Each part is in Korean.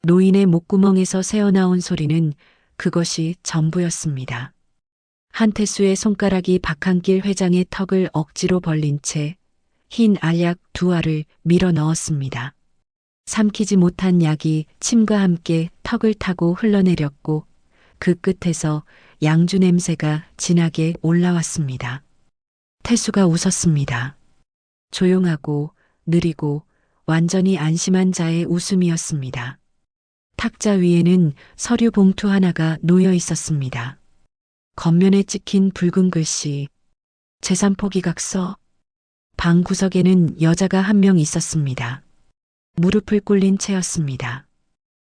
노인의 목구멍에서 새어나온 소리는 그것이 전부였습니다. 한태수의 손가락이 박한길 회장의 턱을 억지로 벌린 채 흰 알약 2알을 밀어 넣었습니다. 삼키지 못한 약이 침과 함께 턱을 타고 흘러내렸고 그 끝에서 양주 냄새가 진하게 올라왔습니다. 태수가 웃었습니다. 조용하고 느리고 완전히 안심한 자의 웃음이었습니다. 탁자 위에는 서류 봉투 하나가 놓여 있었습니다. 겉면에 찍힌 붉은 글씨, 재산 포기각서. 방 구석에는 여자가 한 명 있었습니다. 무릎을 꿇린 채였습니다.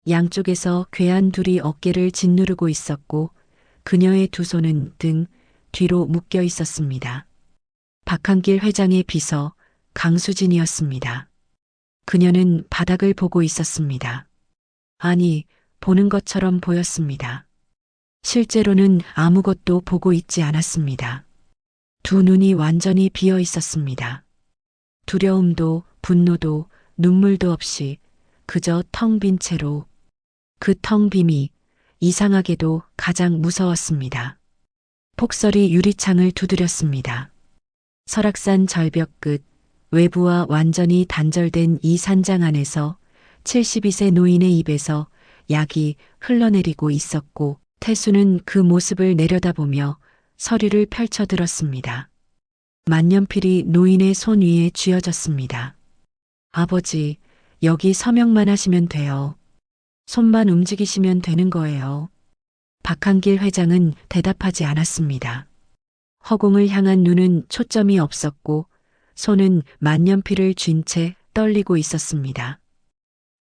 양쪽에서 괴한 둘이 어깨를 짓누르고 있었고 그녀의 두 손은 등 뒤로 묶여 있었습니다. 박한길 회장의 비서 강수진이었습니다. 그녀는 바닥을 보고 있었습니다. 아니, 보는 것처럼 보였습니다. 실제로는 아무것도 보고 있지 않았습니다. 두 눈이 완전히 비어 있었습니다. 두려움도 분노도 눈물도 없이 그저 텅 빈 채로 그 텅 빔이 이상하게도 가장 무서웠습니다. 폭설이 유리창을 두드렸습니다. 설악산 절벽 끝 외부와 완전히 단절된 이 산장 안에서 72세 노인의 입에서 약이 흘러내리고 있었고 태수는 그 모습을 내려다보며 서류를 펼쳐들었습니다. 만년필이 노인의 손 위에 쥐어졌습니다. 아버지, 여기 서명만 하시면 돼요. 손만 움직이시면 되는 거예요. 박한길 회장은 대답하지 않았습니다. 허공을 향한 눈은 초점이 없었고 손은 만년필을 쥔 채 떨리고 있었습니다.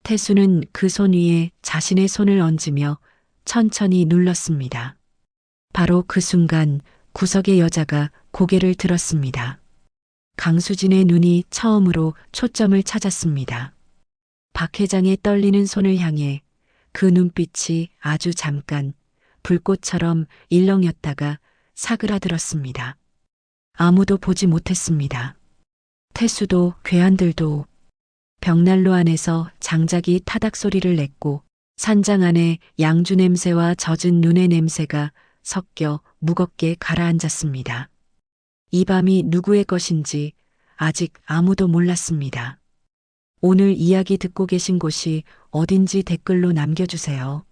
태수는 그 손 위에 자신의 손을 얹으며 천천히 눌렀습니다. 바로 그 순간 구석의 여자가 고개를 들었습니다. 강수진의 눈이 처음으로 초점을 찾았습니다. 박 회장의 떨리는 손을 향해 그 눈빛이 아주 잠깐 불꽃처럼 일렁였다가 사그라들었습니다. 아무도 보지 못했습니다. 태수도 괴한들도. 벽난로 안에서 장작이 타닥 소리를 냈고 산장 안에 양주 냄새와 젖은 눈의 냄새가 섞여 무겁게 가라앉았습니다. 이 밤이 누구의 것인지 아직 아무도 몰랐습니다. 오늘 이야기 듣고 계신 곳이 어딘지 댓글로 남겨주세요.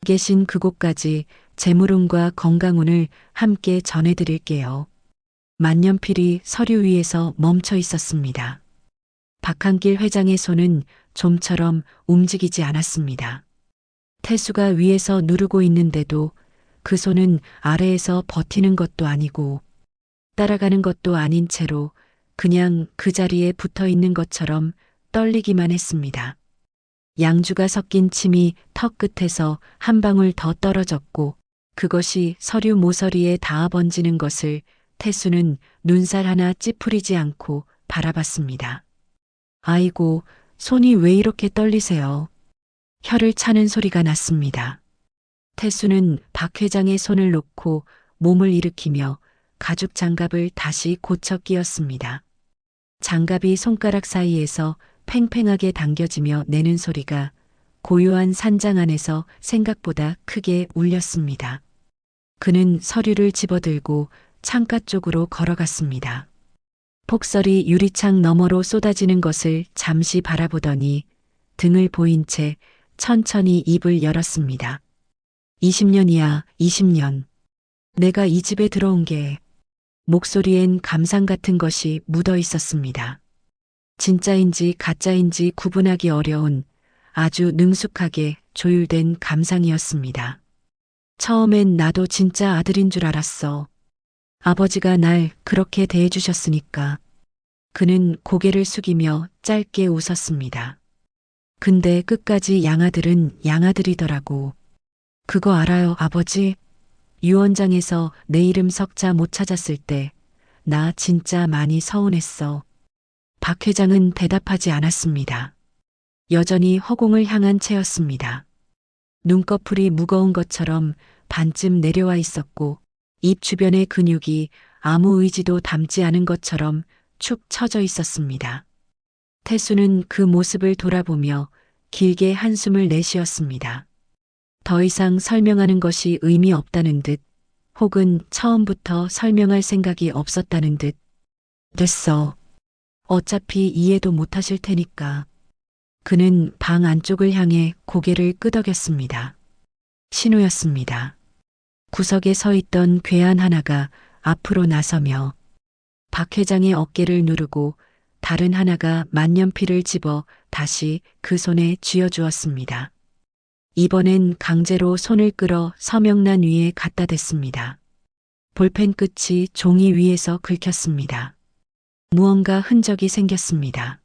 계신 그곳까지 재물운과 건강운을 함께 전해드릴게요. 만년필이 서류 위에서 멈춰 있었습니다. 박한길 회장의 손은 좀처럼 움직이지 않았습니다. 태수가 위에서 누르고 있는데도 그 손은 아래에서 버티는 것도 아니고 따라가는 것도 아닌 채로 그냥 그 자리에 붙어 있는 것처럼 떨리기만 했습니다. 양주가 섞인 침이 턱 끝에서 한 방울 더 떨어졌고 그것이 서류 모서리에 닿아 번지는 것을 태수는 눈살 하나 찌푸리지 않고 바라봤습니다. 아이고, 손이 왜 이렇게 떨리세요? 혀를 차는 소리가 났습니다. 태수는 박 회장의 손을 놓고 몸을 일으키며 가죽 장갑을 다시 고쳐 끼웠습니다. 장갑이 손가락 사이에서 팽팽하게 당겨지며 내는 소리가 고요한 산장 안에서 생각보다 크게 울렸습니다. 그는 서류를 집어들고 창가 쪽으로 걸어갔습니다. 폭설이 유리창 너머로 쏟아지는 것을 잠시 바라보더니 등을 보인 채 천천히 입을 열었습니다. 20년이야, 20년. 내가 이 집에 들어온 게. 목소리엔 감상 같은 것이 묻어 있었습니다. 진짜인지 가짜인지 구분하기 어려운 아주 능숙하게 조율된 감상이었습니다. 처음엔 나도 진짜 아들인 줄 알았어. 아버지가 날 그렇게 대해주셨으니까. 그는 고개를 숙이며 짧게 웃었습니다. 근데 끝까지 양아들은 양아들이더라고. 그거 알아요, 아버지? 유언장에서 내 이름 석자 못 찾았을 때 나 진짜 많이 서운했어. 박 회장은 대답하지 않았습니다. 여전히 허공을 향한 채였습니다. 눈꺼풀이 무거운 것처럼 반쯤 내려와 있었고 입 주변의 근육이 아무 의지도 담지 않은 것처럼 축 처져 있었습니다. 태수는 그 모습을 돌아보며 길게 한숨을 내쉬었습니다. 더 이상 설명하는 것이 의미 없다는 듯, 혹은 처음부터 설명할 생각이 없었다는 듯. 됐어. 어차피 이해도 못하실 테니까. 그는 방 안쪽을 향해 고개를 끄덕였습니다. 신우였습니다. 구석에 서 있던 괴한 하나가 앞으로 나서며 박 회장의 어깨를 누르고 다른 하나가 만년필을 집어 다시 그 손에 쥐어주었습니다. 이번엔 강제로 손을 끌어 서명란 위에 갖다 댔습니다. 볼펜 끝이 종이 위에서 긁혔습니다. 무언가 흔적이 생겼습니다.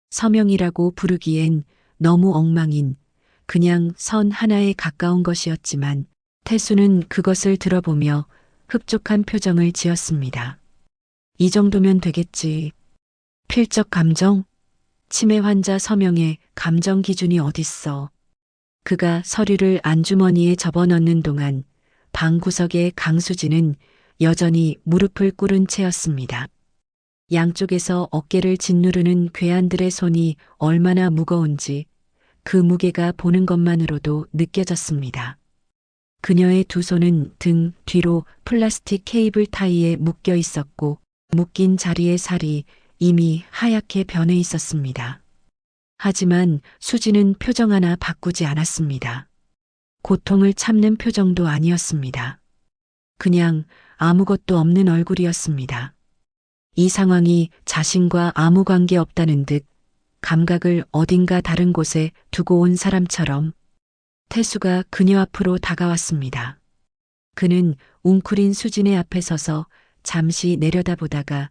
서명이라고 부르기엔 너무 엉망인 그냥 선 하나에 가까운 것이었지만 태수는 그것을 들어보며 흡족한 표정을 지었습니다. 이 정도면 되겠지. 필적 감정? 치매 환자 서명에 감정 기준이 어딨어. 그가 서류를 안주머니에 접어넣는 동안 방 구석의 강수진은 여전히 무릎을 꿇은 채였습니다. 양쪽에서 어깨를 짓누르는 괴한들의 손이 얼마나 무거운지 그 무게가 보는 것만으로도 느껴졌습니다. 그녀의 두 손은 등 뒤로 플라스틱 케이블 타이에 묶여 있었고 묶인 자리의 살이 이미 하얗게 변해 있었습니다. 하지만 수지는 표정 하나 바꾸지 않았습니다. 고통을 참는 표정도 아니었습니다. 그냥 아무것도 없는 얼굴이었습니다. 이 상황이 자신과 아무 관계 없다는 듯 감각을 어딘가 다른 곳에 두고 온 사람처럼 태수가 그녀 앞으로 다가왔습니다. 그는 웅크린 수진의 앞에 서서 잠시 내려다보다가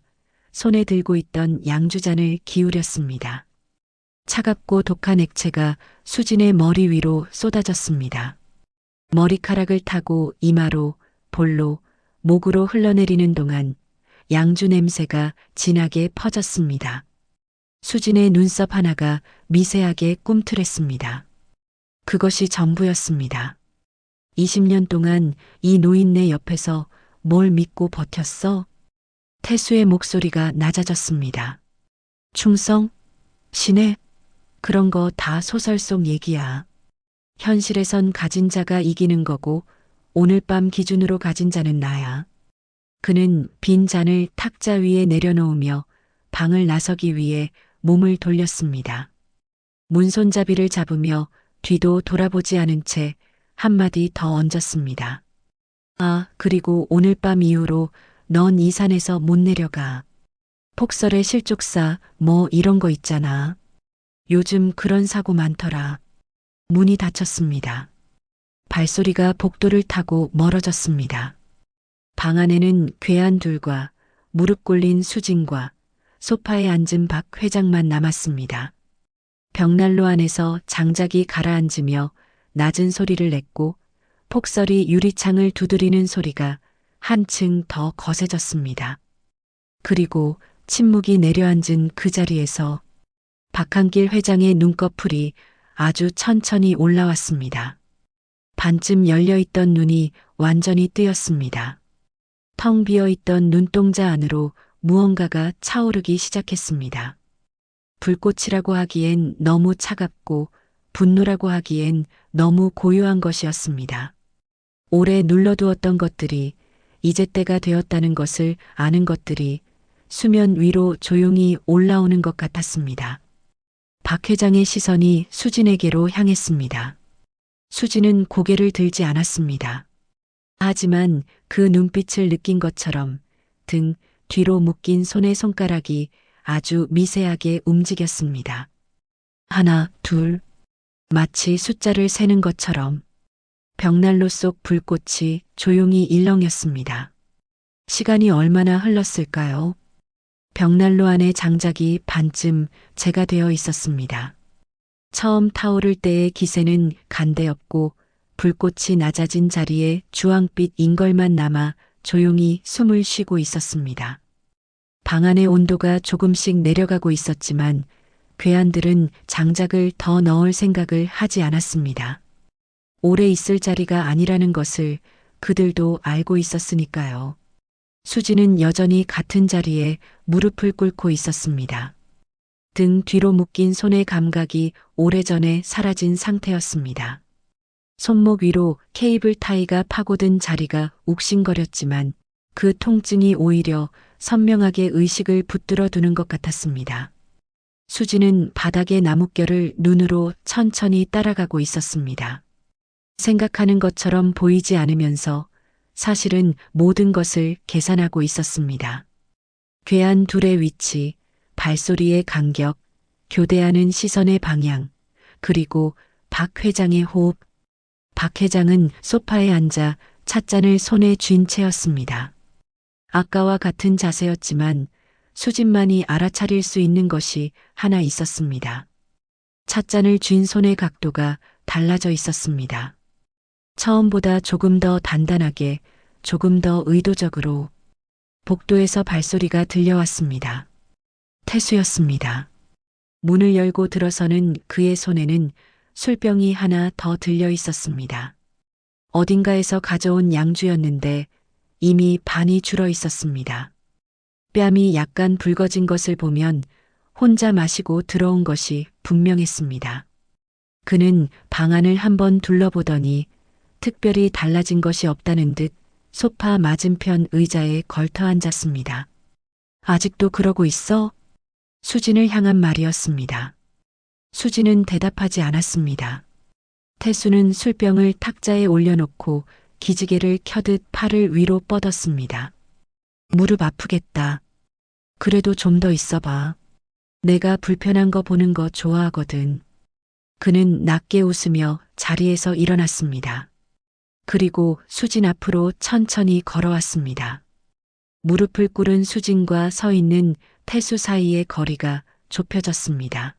손에 들고 있던 양주잔을 기울였습니다. 차갑고 독한 액체가 수진의 머리 위로 쏟아졌습니다. 머리카락을 타고 이마로, 볼로, 목으로 흘러내리는 동안 양주 냄새가 진하게 퍼졌습니다. 수진의 눈썹 하나가 미세하게 꿈틀했습니다. 그것이 전부였습니다. 20년 동안 이 노인네 옆에서 뭘 믿고 버텼어? 태수의 목소리가 낮아졌습니다. 충성? 신뢰? 그런 거 다 소설 속 얘기야. 현실에선 가진 자가 이기는 거고 오늘 밤 기준으로 가진 자는 나야. 그는 빈 잔을 탁자 위에 내려놓으며 방을 나서기 위해 몸을 돌렸습니다. 문손잡이를 잡으며 뒤도 돌아보지 않은 채 한마디 더 얹었습니다. 아, 그리고 오늘 밤 이후로 넌 이 산에서 못 내려가. 폭설에 실족사 뭐 이런 거 있잖아. 요즘 그런 사고 많더라. 문이 닫혔습니다. 발소리가 복도를 타고 멀어졌습니다. 방 안에는 괴한 둘과 무릎 꿇린 수진과 소파에 앉은 박 회장만 남았습니다. 벽난로 안에서 장작이 가라앉으며 낮은 소리를 냈고 폭설이 유리창을 두드리는 소리가 한층 더 거세졌습니다. 그리고 침묵이 내려앉은 그 자리에서 박한길 회장의 눈꺼풀이 아주 천천히 올라왔습니다. 반쯤 열려있던 눈이 완전히 뜨였습니다. 텅 비어있던 눈동자 안으로 무언가가 차오르기 시작했습니다. 불꽃이라고 하기엔 너무 차갑고 분노라고 하기엔 너무 고요한 것이었습니다. 오래 눌러두었던 것들이 이제 때가 되었다는 것을 아는 것들이 수면 위로 조용히 올라오는 것 같았습니다. 박 회장의 시선이 수진에게로 향했습니다. 수진은 고개를 들지 않았습니다. 하지만 그 눈빛을 느낀 것처럼 등 뒤로 묶인 손의 손가락이 아주 미세하게 움직였습니다. 하나, 둘, 마치 숫자를 세는 것처럼 벽난로 속 불꽃이 조용히 일렁였습니다. 시간이 얼마나 흘렀을까요? 벽난로 안에 장작이 반쯤 재가 되어 있었습니다. 처음 타오를 때의 기세는 간대였고 불꽃이 낮아진 자리에 주황빛 인걸만 남아 조용히 숨을 쉬고 있었습니다. 방 안의 온도가 조금씩 내려가고 있었지만 괴한들은 장작을 더 넣을 생각을 하지 않았습니다. 오래 있을 자리가 아니라는 것을 그들도 알고 있었으니까요. 수지는 여전히 같은 자리에 무릎을 꿇고 있었습니다. 등 뒤로 묶인 손의 감각이 오래전에 사라진 상태였습니다. 손목 위로 케이블 타이가 파고든 자리가 욱신거렸지만 그 통증이 오히려 선명하게 의식을 붙들어 두는 것 같았습니다. 수지는 바닥의 나뭇결을 눈으로 천천히 따라가고 있었습니다. 생각하는 것처럼 보이지 않으면서 사실은 모든 것을 계산하고 있었습니다. 괴한 둘의 위치, 발소리의 간격, 교대하는 시선의 방향, 그리고 박 회장의 호흡. 박 회장은 소파에 앉아 찻잔을 손에 쥔 채였습니다. 아까와 같은 자세였지만 수진만이 알아차릴 수 있는 것이 하나 있었습니다. 찻잔을 쥔 손의 각도가 달라져 있었습니다. 처음보다 조금 더 단단하게, 조금 더 의도적으로. 복도에서 발소리가 들려왔습니다. 태수였습니다. 문을 열고 들어서는 그의 손에는 술병이 하나 더 들려 있었습니다. 어딘가에서 가져온 양주였는데 이미 반이 줄어 있었습니다. 뺨이 약간 붉어진 것을 보면 혼자 마시고 들어온 것이 분명했습니다. 그는 방 안을 한번 둘러보더니 특별히 달라진 것이 없다는 듯 소파 맞은편 의자에 걸터 앉았습니다. 아직도 그러고 있어? 수진을 향한 말이었습니다. 수진은 대답하지 않았습니다. 태수는 술병을 탁자에 올려놓고 기지개를 켜듯 팔을 위로 뻗었습니다. 무릎 아프겠다. 그래도 좀 더 있어봐. 내가 불편한 거 보는 거 좋아하거든. 그는 낮게 웃으며 자리에서 일어났습니다. 그리고 수진 앞으로 천천히 걸어왔습니다. 무릎을 꿇은 수진과 서 있는 태수 사이의 거리가 좁혀졌습니다.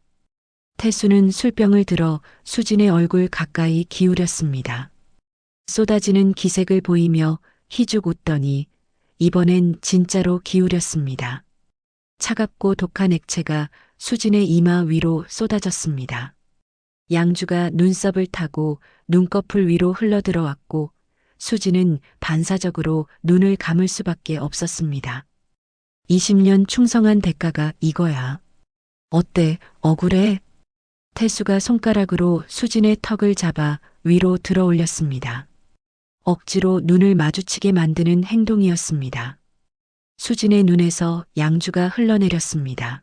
태수는 술병을 들어 수진의 얼굴 가까이 기울였습니다. 쏟아지는 기색을 보이며 희죽 웃더니 이번엔 진짜로 기울였습니다. 차갑고 독한 액체가 수진의 이마 위로 쏟아졌습니다. 양주가 눈썹을 타고 눈꺼풀 위로 흘러들어왔고 수진은 반사적으로 눈을 감을 수밖에 없었습니다. 20년 충성한 대가가 이거야. 어때? 억울해? 태수가 손가락으로 수진의 턱을 잡아 위로 들어 올렸습니다. 억지로 눈을 마주치게 만드는 행동이었습니다. 수진의 눈에서 양주가 흘러내렸습니다.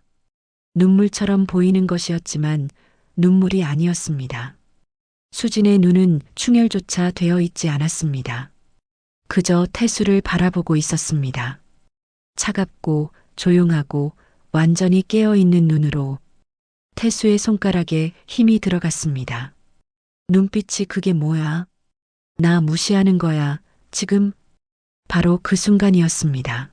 눈물처럼 보이는 것이었지만 눈물이 아니었습니다. 수진의 눈은 충혈조차 되어 있지 않았습니다. 그저 태수를 바라보고 있었습니다. 차갑고 조용하고 완전히 깨어있는 눈으로. 태수의 손가락에 힘이 들어갔습니다. 눈빛이 그게 뭐야? 나 무시하는 거야, 지금? 바로 그 순간이었습니다.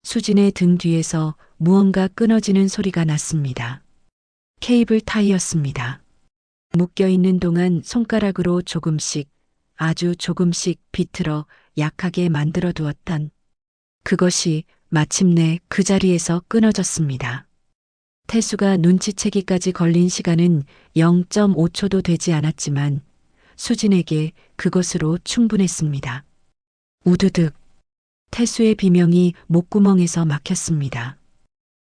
수진의 등 뒤에서 무언가 끊어지는 소리가 났습니다. 케이블 타이였습니다. 묶여있는 동안 손가락으로 조금씩, 아주 조금씩 비틀어 약하게 만들어 두었던 그것이 마침내 그 자리에서 끊어졌습니다. 태수가 눈치채기까지 걸린 시간은 0.5초도 되지 않았지만 수진에게 그것으로 충분했습니다. 우드득. 태수의 비명이 목구멍에서 막혔습니다.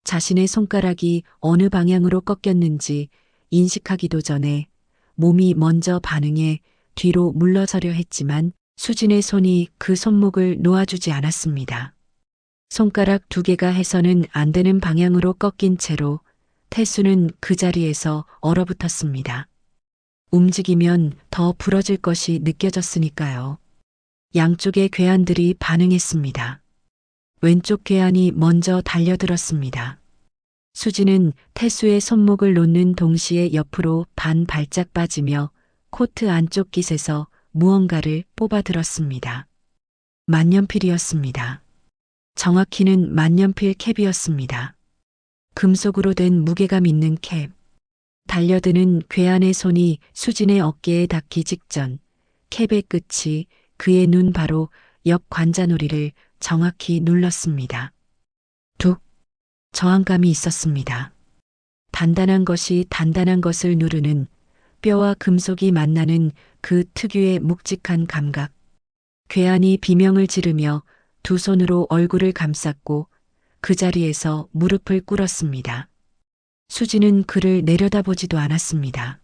자신의 손가락이 어느 방향으로 꺾였는지 인식하기도 전에 몸이 먼저 반응해 뒤로 물러서려 했지만 수진의 손이 그 손목을 놓아주지 않았습니다. 손가락 2개가 해서는 안 되는 방향으로 꺾인 채로 태수는 그 자리에서 얼어붙었습니다. 움직이면 더 부러질 것이 느껴졌으니까요. 양쪽의 괴한들이 반응했습니다. 왼쪽 괴한이 먼저 달려들었습니다. 수진은 태수의 손목을 놓는 동시에 옆으로 반 발짝 빠지며 코트 안쪽 깃에서 무언가를 뽑아들었습니다. 만년필이었습니다. 정확히는 만년필 캡이었습니다. 금속으로 된 무게감 있는 캡. 달려드는 괴한의 손이 수진의 어깨에 닿기 직전 캡의 끝이 그의 눈 바로 옆 관자놀이를 정확히 눌렀습니다. 툭. 저항감이 있었습니다. 단단한 것이 단단한 것을 누르는 뼈와 금속이 만나는 그 특유의 묵직한 감각. 괴한이 비명을 지르며 두 손으로 얼굴을 감쌌고 그 자리에서 무릎을 꿇었습니다. 수지는 그를 내려다보지도 않았습니다.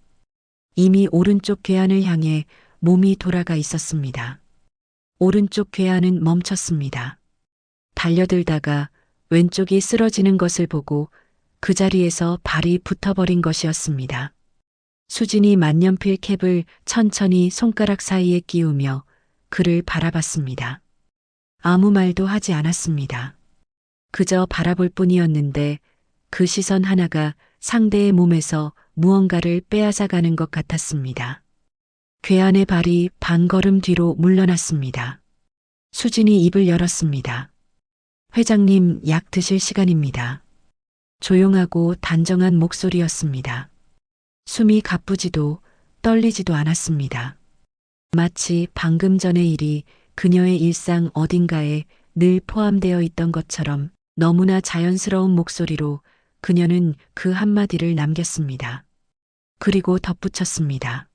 이미 오른쪽 괴한을 향해 몸이 돌아가 있었습니다. 오른쪽 괴한은 멈췄습니다. 달려들다가 왼쪽이 쓰러지는 것을 보고 그 자리에서 발이 붙어버린 것이었습니다. 수진이 만년필 캡을 천천히 손가락 사이에 끼우며 그를 바라봤습니다. 아무 말도 하지 않았습니다. 그저 바라볼 뿐이었는데 그 시선 하나가 상대의 몸에서 무언가를 빼앗아가는 것 같았습니다. 괴한의 발이 반걸음 뒤로 물러났습니다. 수진이 입을 열었습니다. 회장님, 약 드실 시간입니다. 조용하고 단정한 목소리였습니다. 숨이 가쁘지도 떨리지도 않았습니다. 마치 방금 전의 일이 그녀의 일상 어딘가에 늘 포함되어 있던 것처럼 너무나 자연스러운 목소리로 그녀는 그 한마디를 남겼습니다. 그리고 덧붙였습니다.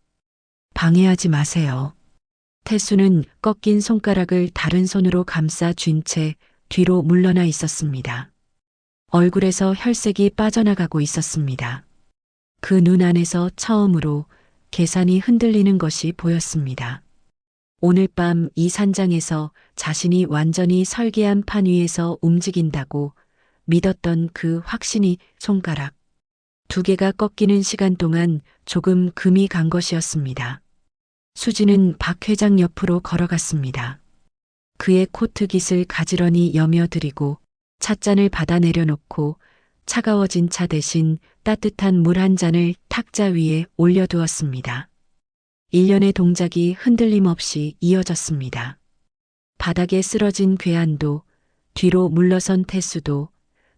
방해하지 마세요. 태수는 꺾인 손가락을 다른 손으로 감싸 쥔 채 뒤로 물러나 있었습니다. 얼굴에서 혈색이 빠져나가고 있었습니다. 그 눈 안에서 처음으로 계산이 흔들리는 것이 보였습니다. 오늘 밤 이 산장에서 자신이 완전히 설계한 판 위에서 움직인다고 믿었던 그 확신이 손가락 두 개가 꺾이는 시간 동안 조금 금이 간 것이었습니다. 수지는 박 회장 옆으로 걸어갔습니다. 그의 코트 깃을 가지런히 여며드리고 찻잔을 받아 내려놓고 차가워진 차 대신 따뜻한 물 한 잔을 탁자 위에 올려두었습니다. 일련의 동작이 흔들림 없이 이어졌습니다. 바닥에 쓰러진 괴한도 뒤로 물러선 태수도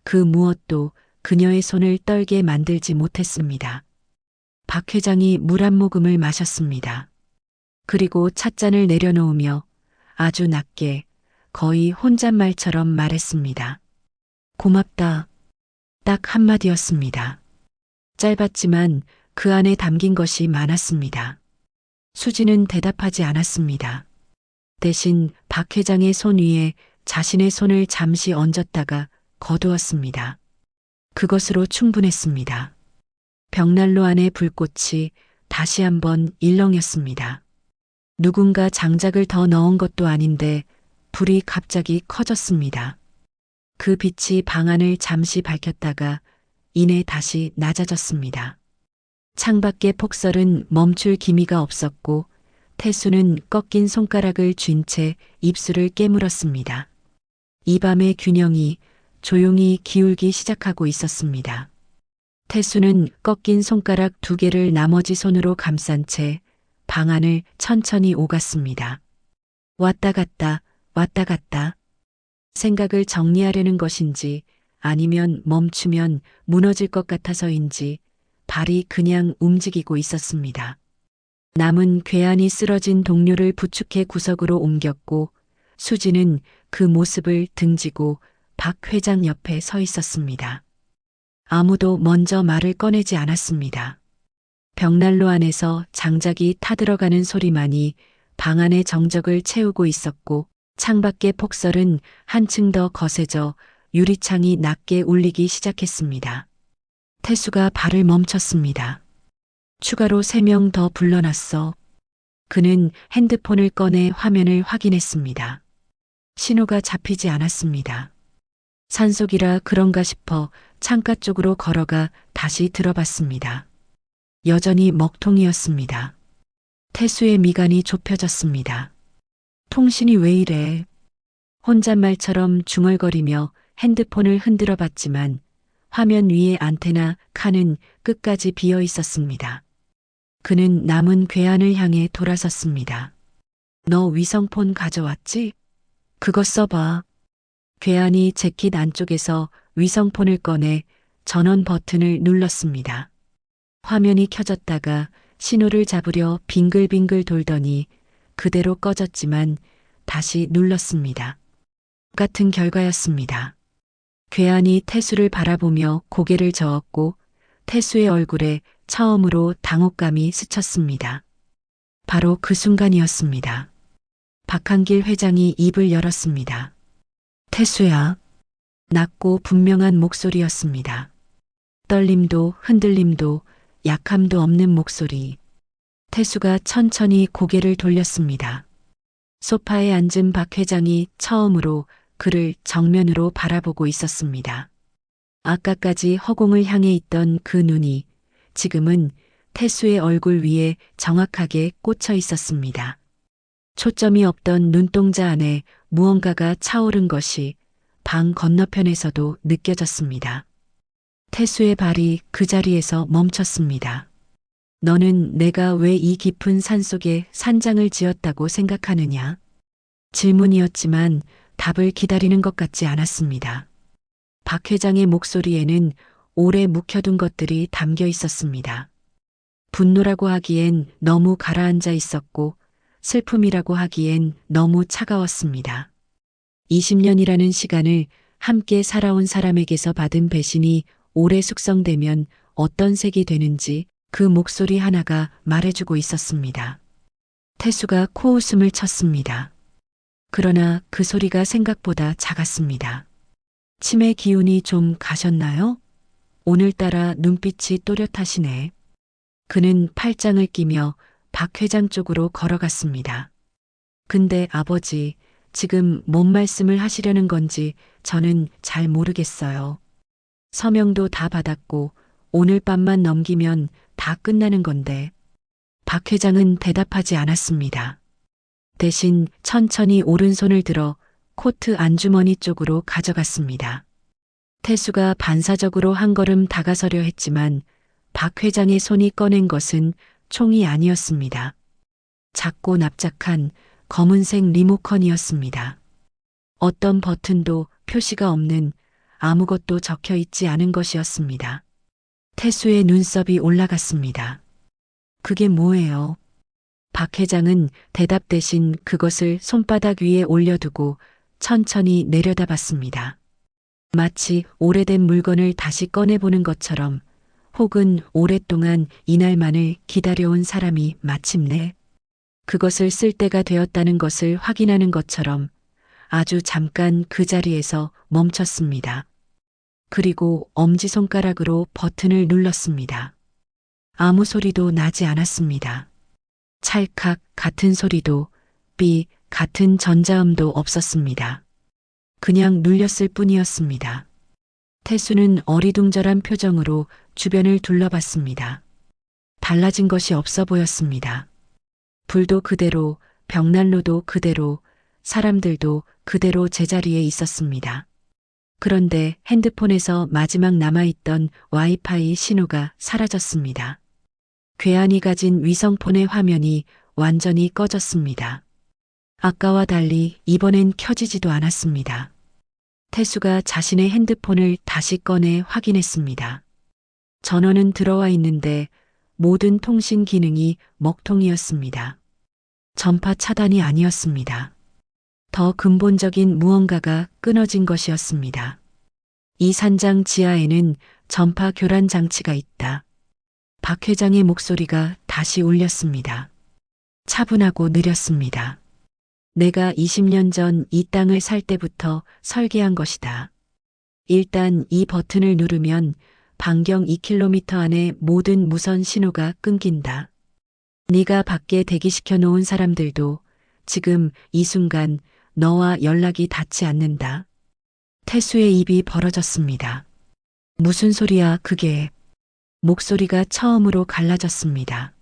그 무엇도 그녀의 손을 떨게 만들지 못했습니다. 박 회장이 물 한 모금을 마셨습니다. 그리고 찻잔을 내려놓으며 아주 낮게 거의 혼잣말처럼 말했습니다. 고맙다. 딱 한마디였습니다. 짧았지만 그 안에 담긴 것이 많았습니다. 수지는 대답하지 않았습니다. 대신 박 회장의 손 위에 자신의 손을 잠시 얹었다가 거두었습니다. 그것으로 충분했습니다. 벽난로 안의 불꽃이 다시 한번 일렁였습니다. 누군가 장작을 더 넣은 것도 아닌데 불이 갑자기 커졌습니다. 그 빛이 방 안을 잠시 밝혔다가 이내 다시 낮아졌습니다. 창밖의 폭설은 멈출 기미가 없었고 태수는 꺾인 손가락을 쥔 채 입술을 깨물었습니다. 이 밤의 균형이 조용히 기울기 시작하고 있었습니다. 태수는 꺾인 손가락 두 개를 나머지 손으로 감싼 채 방 안을 천천히 오갔습니다. 왔다 갔다 왔다 갔다. 생각을 정리하려는 것인지 아니면 멈추면 무너질 것 같아서인지 발이 그냥 움직이고 있었습니다. 남은 괴한이 쓰러진 동료를 부축해 구석으로 옮겼고 수지는 그 모습을 등지고 박 회장 옆에 서 있었습니다. 아무도 먼저 말을 꺼내지 않았습니다. 벽난로 안에서 장작이 타들어가는 소리만이 방 안의 정적을 채우고 있었고 창밖의 폭설은 한층 더 거세져 유리창이 낮게 울리기 시작했습니다. 태수가 발을 멈췄습니다. 추가로 3명 더 불러놨어. 그는 핸드폰을 꺼내 화면을 확인했습니다. 신호가 잡히지 않았습니다. 산속이라 그런가 싶어 창가 쪽으로 걸어가 다시 들어봤습니다. 여전히 먹통이었습니다. 태수의 미간이 좁혀졌습니다. 통신이 왜 이래? 혼잣말처럼 중얼거리며 핸드폰을 흔들어 봤지만 화면 위의 안테나 칸은 끝까지 비어 있었습니다. 그는 남은 괴한을 향해 돌아섰습니다. 너 위성폰 가져왔지? 그거 써봐. 괴한이 재킷 안쪽에서 위성폰을 꺼내 전원 버튼을 눌렀습니다. 화면이 켜졌다가 신호를 잡으려 빙글빙글 돌더니 그대로 꺼졌지만 다시 눌렀습니다. 똑같은 결과였습니다. 괴한이 태수를 바라보며 고개를 저었고 태수의 얼굴에 처음으로 당혹감이 스쳤습니다. 바로 그 순간이었습니다. 박한길 회장이 입을 열었습니다. 태수야. 낮고 분명한 목소리였습니다. 떨림도 흔들림도 약함도 없는 목소리. 태수가 천천히 고개를 돌렸습니다. 소파에 앉은 박 회장이 처음으로 그를 정면으로 바라보고 있었습니다. 아까까지 허공을 향해 있던 그 눈이 지금은 태수의 얼굴 위에 정확하게 꽂혀 있었습니다. 초점이 없던 눈동자 안에 무언가가 차오른 것이 방 건너편에서도 느껴졌습니다. 태수의 발이 그 자리에서 멈췄습니다. 너는 내가 왜 이 깊은 산속에 산장을 지었다고 생각하느냐? 질문이었지만 답을 기다리는 것 같지 않았습니다. 박 회장의 목소리에는 오래 묵혀둔 것들이 담겨 있었습니다. 분노라고 하기엔 너무 가라앉아 있었고 슬픔이라고 하기엔 너무 차가웠습니다. 20년이라는 시간을 함께 살아온 사람에게서 받은 배신이 오래 숙성되면 어떤 색이 되는지 그 목소리 하나가 말해주고 있었습니다. 태수가 코웃음을 쳤습니다. 그러나 그 소리가 생각보다 작았습니다. 치매 기운이 좀 가셨나요? 오늘따라 눈빛이 또렷하시네. 그는 팔짱을 끼며 박 회장 쪽으로 걸어갔습니다. 근데 아버지, 지금 뭔 말씀을 하시려는 건지 저는 잘 모르겠어요. 서명도 다 받았고 오늘 밤만 넘기면 다 끝나는 건데. 박 회장은 대답하지 않았습니다. 대신 천천히 오른손을 들어 코트 안주머니 쪽으로 가져갔습니다. 태수가 반사적으로 한 걸음 다가서려 했지만 박 회장의 손이 꺼낸 것은 총이 아니었습니다. 작고 납작한 검은색 리모컨이었습니다. 어떤 버튼도 표시가 없는 아무것도 적혀 있지 않은 것이었습니다. 태수의 눈썹이 올라갔습니다. 그게 뭐예요? 박 회장은 대답 대신 그것을 손바닥 위에 올려두고 천천히 내려다봤습니다. 마치 오래된 물건을 다시 꺼내보는 것처럼, 혹은 오랫동안 이날만을 기다려온 사람이 마침내 그것을 쓸 때가 되었다는 것을 확인하는 것처럼 아주 잠깐 그 자리에서 멈췄습니다. 그리고 엄지손가락으로 버튼을 눌렀습니다. 아무 소리도 나지 않았습니다. 찰칵 같은 소리도, 삐 같은 전자음도 없었습니다. 그냥 눌렸을 뿐이었습니다. 태수는 어리둥절한 표정으로 주변을 둘러봤습니다. 달라진 것이 없어 보였습니다. 불도 그대로, 벽난로도 그대로, 사람들도 그대로 제자리에 있었습니다. 그런데 핸드폰에서 마지막 남아있던 와이파이 신호가 사라졌습니다. 괴한이 가진 위성폰의 화면이 완전히 꺼졌습니다. 아까와 달리 이번엔 켜지지도 않았습니다. 태수가 자신의 핸드폰을 다시 꺼내 확인했습니다. 전원은 들어와 있는데 모든 통신 기능이 먹통이었습니다. 전파 차단이 아니었습니다. 더 근본적인 무언가가 끊어진 것이었습니다. 이 산장 지하에는 전파 교란 장치가 있다. 박 회장의 목소리가 다시 울렸습니다. 차분하고 느렸습니다. 내가 20년 전 이 땅을 살 때부터 설계한 것이다. 일단 이 버튼을 누르면 반경 2km 안에 모든 무선 신호가 끊긴다. 네가 밖에 대기시켜 놓은 사람들도 지금 이 순간 너와 연락이 닿지 않는다. 태수의 입이 벌어졌습니다. 무슨 소리야 그게. 목소리가 처음으로 갈라졌습니다.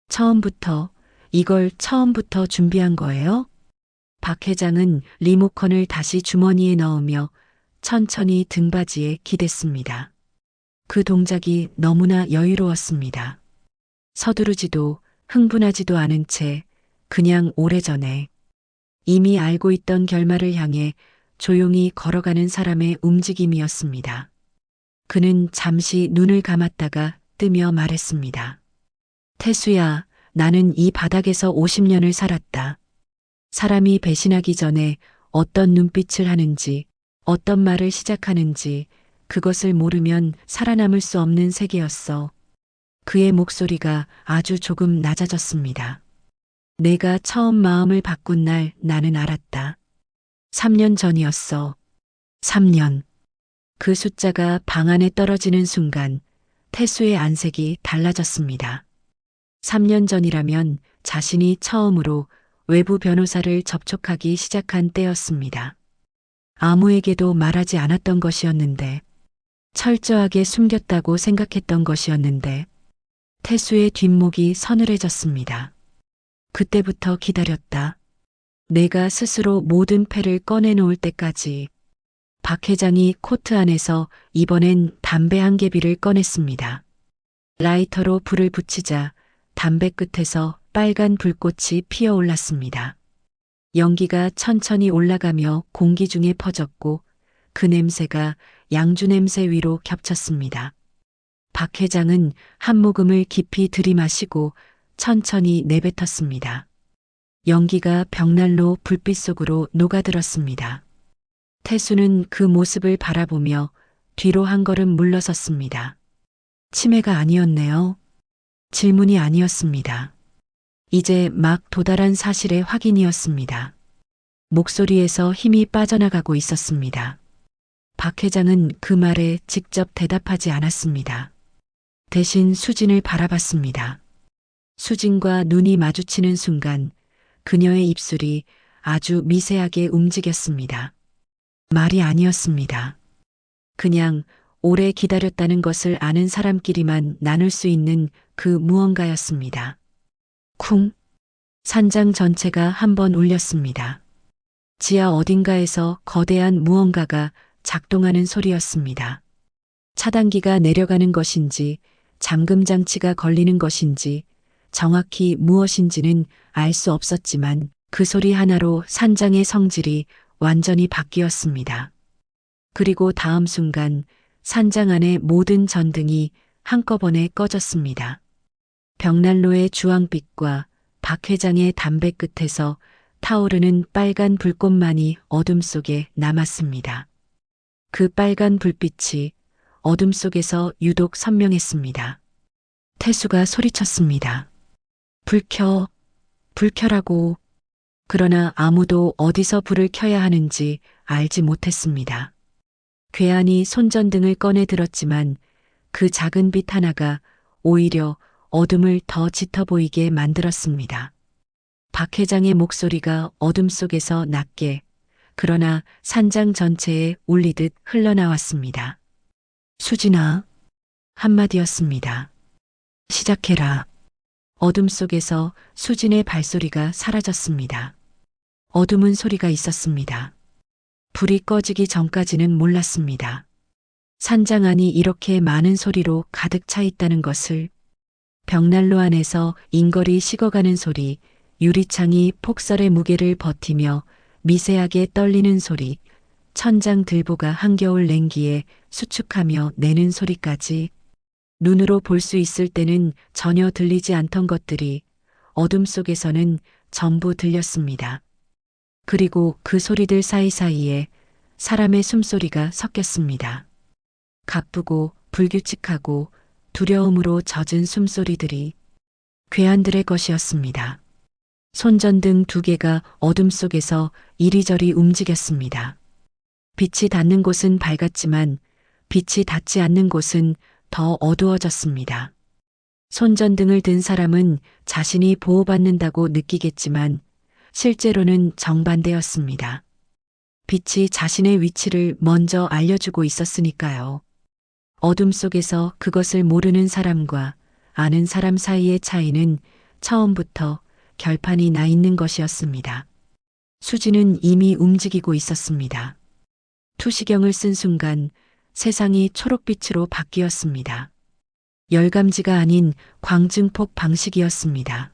처음부터, 이걸 처음부터 준비한 거예요? 박 회장은 리모컨을 다시 주머니에 넣으며 천천히 등받이에 기댔습니다. 그 동작이 너무나 여유로웠습니다. 서두르지도 흥분하지도 않은 채 그냥 오래전에 이미 알고 있던 결말을 향해 조용히 걸어가는 사람의 움직임이었습니다. 그는 잠시 눈을 감았다가 뜨며 말했습니다. 태수야, 나는 이 바닥에서 50년을 살았다. 사람이 배신하기 전에 어떤 눈빛을 하는지, 어떤 말을 시작하는지, 그것을 모르면 살아남을 수 없는 세계였어. 그의 목소리가 아주 조금 낮아졌습니다. 내가 처음 마음을 바꾼 날 나는 알았다. 3년 전이었어. 3년. 그 숫자가 방 안에 떨어지는 순간 태수의 안색이 달라졌습니다. 3년 전이라면 자신이 처음으로 외부 변호사를 접촉하기 시작한 때였습니다. 아무에게도 말하지 않았던 것이었는데, 철저하게 숨겼다고 생각했던 것이었는데, 태수의 뒷목이 서늘해졌습니다. 그때부터 기다렸다. 내가 스스로 모든 패를 꺼내놓을 때까지. 박 회장이 코트 안에서 이번엔 담배 한 개비를 꺼냈습니다. 라이터로 불을 붙이자 담배 끝에서 빨간 불꽃이 피어올랐습니다. 연기가 천천히 올라가며 공기 중에 퍼졌고 그 냄새가 양주 냄새 위로 겹쳤습니다. 박 회장은 한 모금을 깊이 들이마시고 천천히 내뱉었습니다. 연기가 벽난로 불빛 속으로 녹아들었습니다. 태수는 그 모습을 바라보며 뒤로 한 걸음 물러섰습니다. 치매가 아니었네요. 질문이 아니었습니다. 이제 막 도달한 사실의 확인이었습니다. 목소리에서 힘이 빠져나가고 있었습니다. 박 회장은 그 말에 직접 대답하지 않았습니다. 대신 수진을 바라봤습니다. 수진과 눈이 마주치는 순간 그녀의 입술이 아주 미세하게 움직였습니다. 말이 아니었습니다. 그냥 오래 기다렸다는 것을 아는 사람끼리만 나눌 수 있는 그 무언가였습니다. 쿵! 산장 전체가 한번 울렸습니다. 지하 어딘가에서 거대한 무언가가 작동하는 소리였습니다. 차단기가 내려가는 것인지 잠금 장치가 걸리는 것인지 정확히 무엇인지는 알 수 없었지만 그 소리 하나로 산장의 성질이 완전히 바뀌었습니다. 그리고 다음 순간 산장 안의 모든 전등이 한꺼번에 꺼졌습니다. 벽난로의 주황빛과 박 회장의 담배 끝에서 타오르는 빨간 불꽃만이 어둠 속에 남았습니다. 그 빨간 불빛이 어둠 속에서 유독 선명했습니다. 태수가 소리쳤습니다. 불 켜, 불 켜라고. 그러나 아무도 어디서 불을 켜야 하는지 알지 못했습니다. 괴한이 손전등을 꺼내 들었지만 그 작은 빛 하나가 오히려 어둠을 더 짙어 보이게 만들었습니다. 박 회장의 목소리가 어둠 속에서 낮게 그러나 산장 전체에 울리듯 흘러나왔습니다. 수진아, 한마디였습니다. 시작해라. 어둠 속에서 수진의 발소리가 사라졌습니다. 어둠은 소리가 있었습니다. 불이 꺼지기 전까지는 몰랐습니다. 산장 안이 이렇게 많은 소리로 가득 차 있다는 것을. 벽난로 안에서 인걸이 식어가는 소리, 유리창이 폭설의 무게를 버티며 미세하게 떨리는 소리, 천장 들보가 한겨울 냉기에 수축하며 내는 소리까지. 눈으로 볼 수 있을 때는 전혀 들리지 않던 것들이 어둠 속에서는 전부 들렸습니다. 그리고 그 소리들 사이사이에 사람의 숨소리가 섞였습니다. 가쁘고 불규칙하고 두려움으로 젖은 숨소리들이 괴한들의 것이었습니다. 손전등 2개가 어둠 속에서 이리저리 움직였습니다. 빛이 닿는 곳은 밝았지만 빛이 닿지 않는 곳은 더 어두워졌습니다. 손전등을 든 사람은 자신이 보호받는다고 느끼겠지만 실제로는 정반대였습니다. 빛이 자신의 위치를 먼저 알려주고 있었으니까요. 어둠 속에서 그것을 모르는 사람과 아는 사람 사이의 차이는 처음부터 결판이 나 있는 것이었습니다. 수지는 이미 움직이고 있었습니다. 투시경을 쓴 순간 세상이 초록빛으로 바뀌었습니다. 열감지가 아닌 광증폭 방식이었습니다.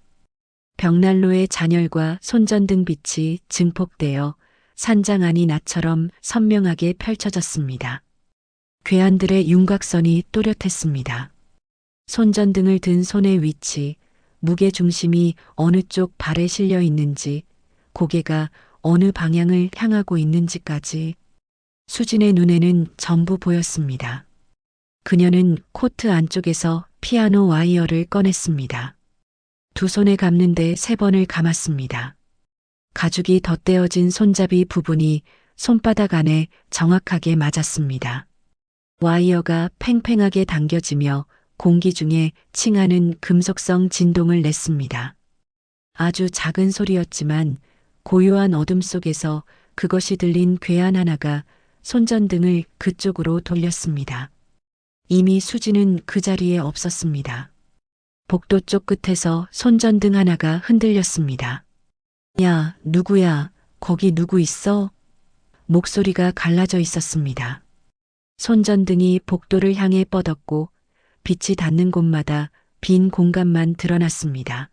벽난로의 잔열과 손전등 빛이 증폭되어 산장 안이 나처럼 선명하게 펼쳐졌습니다. 괴한들의 윤곽선이 또렷했습니다. 손전등을 든 손의 위치, 무게 중심이 어느 쪽 발에 실려 있는지, 고개가 어느 방향을 향하고 있는지까지 수진의 눈에는 전부 보였습니다. 그녀는 코트 안쪽에서 피아노 와이어를 꺼냈습니다. 두 손에 감는데 3번을 감았습니다. 가죽이 덧대어진 손잡이 부분이 손바닥 안에 정확하게 맞았습니다. 와이어가 팽팽하게 당겨지며 공기 중에 칭하는 금속성 진동을 냈습니다. 아주 작은 소리였지만 고요한 어둠 속에서 그것이 들린 괴한 하나가 손전등을 그쪽으로 돌렸습니다. 이미 수지는 그 자리에 없었습니다. 복도 쪽 끝에서 손전등 하나가 흔들렸습니다. 야, 누구야? 거기 누구 있어? 목소리가 갈라져 있었습니다. 손전등이 복도를 향해 뻗었고 빛이 닿는 곳마다 빈 공간만 드러났습니다.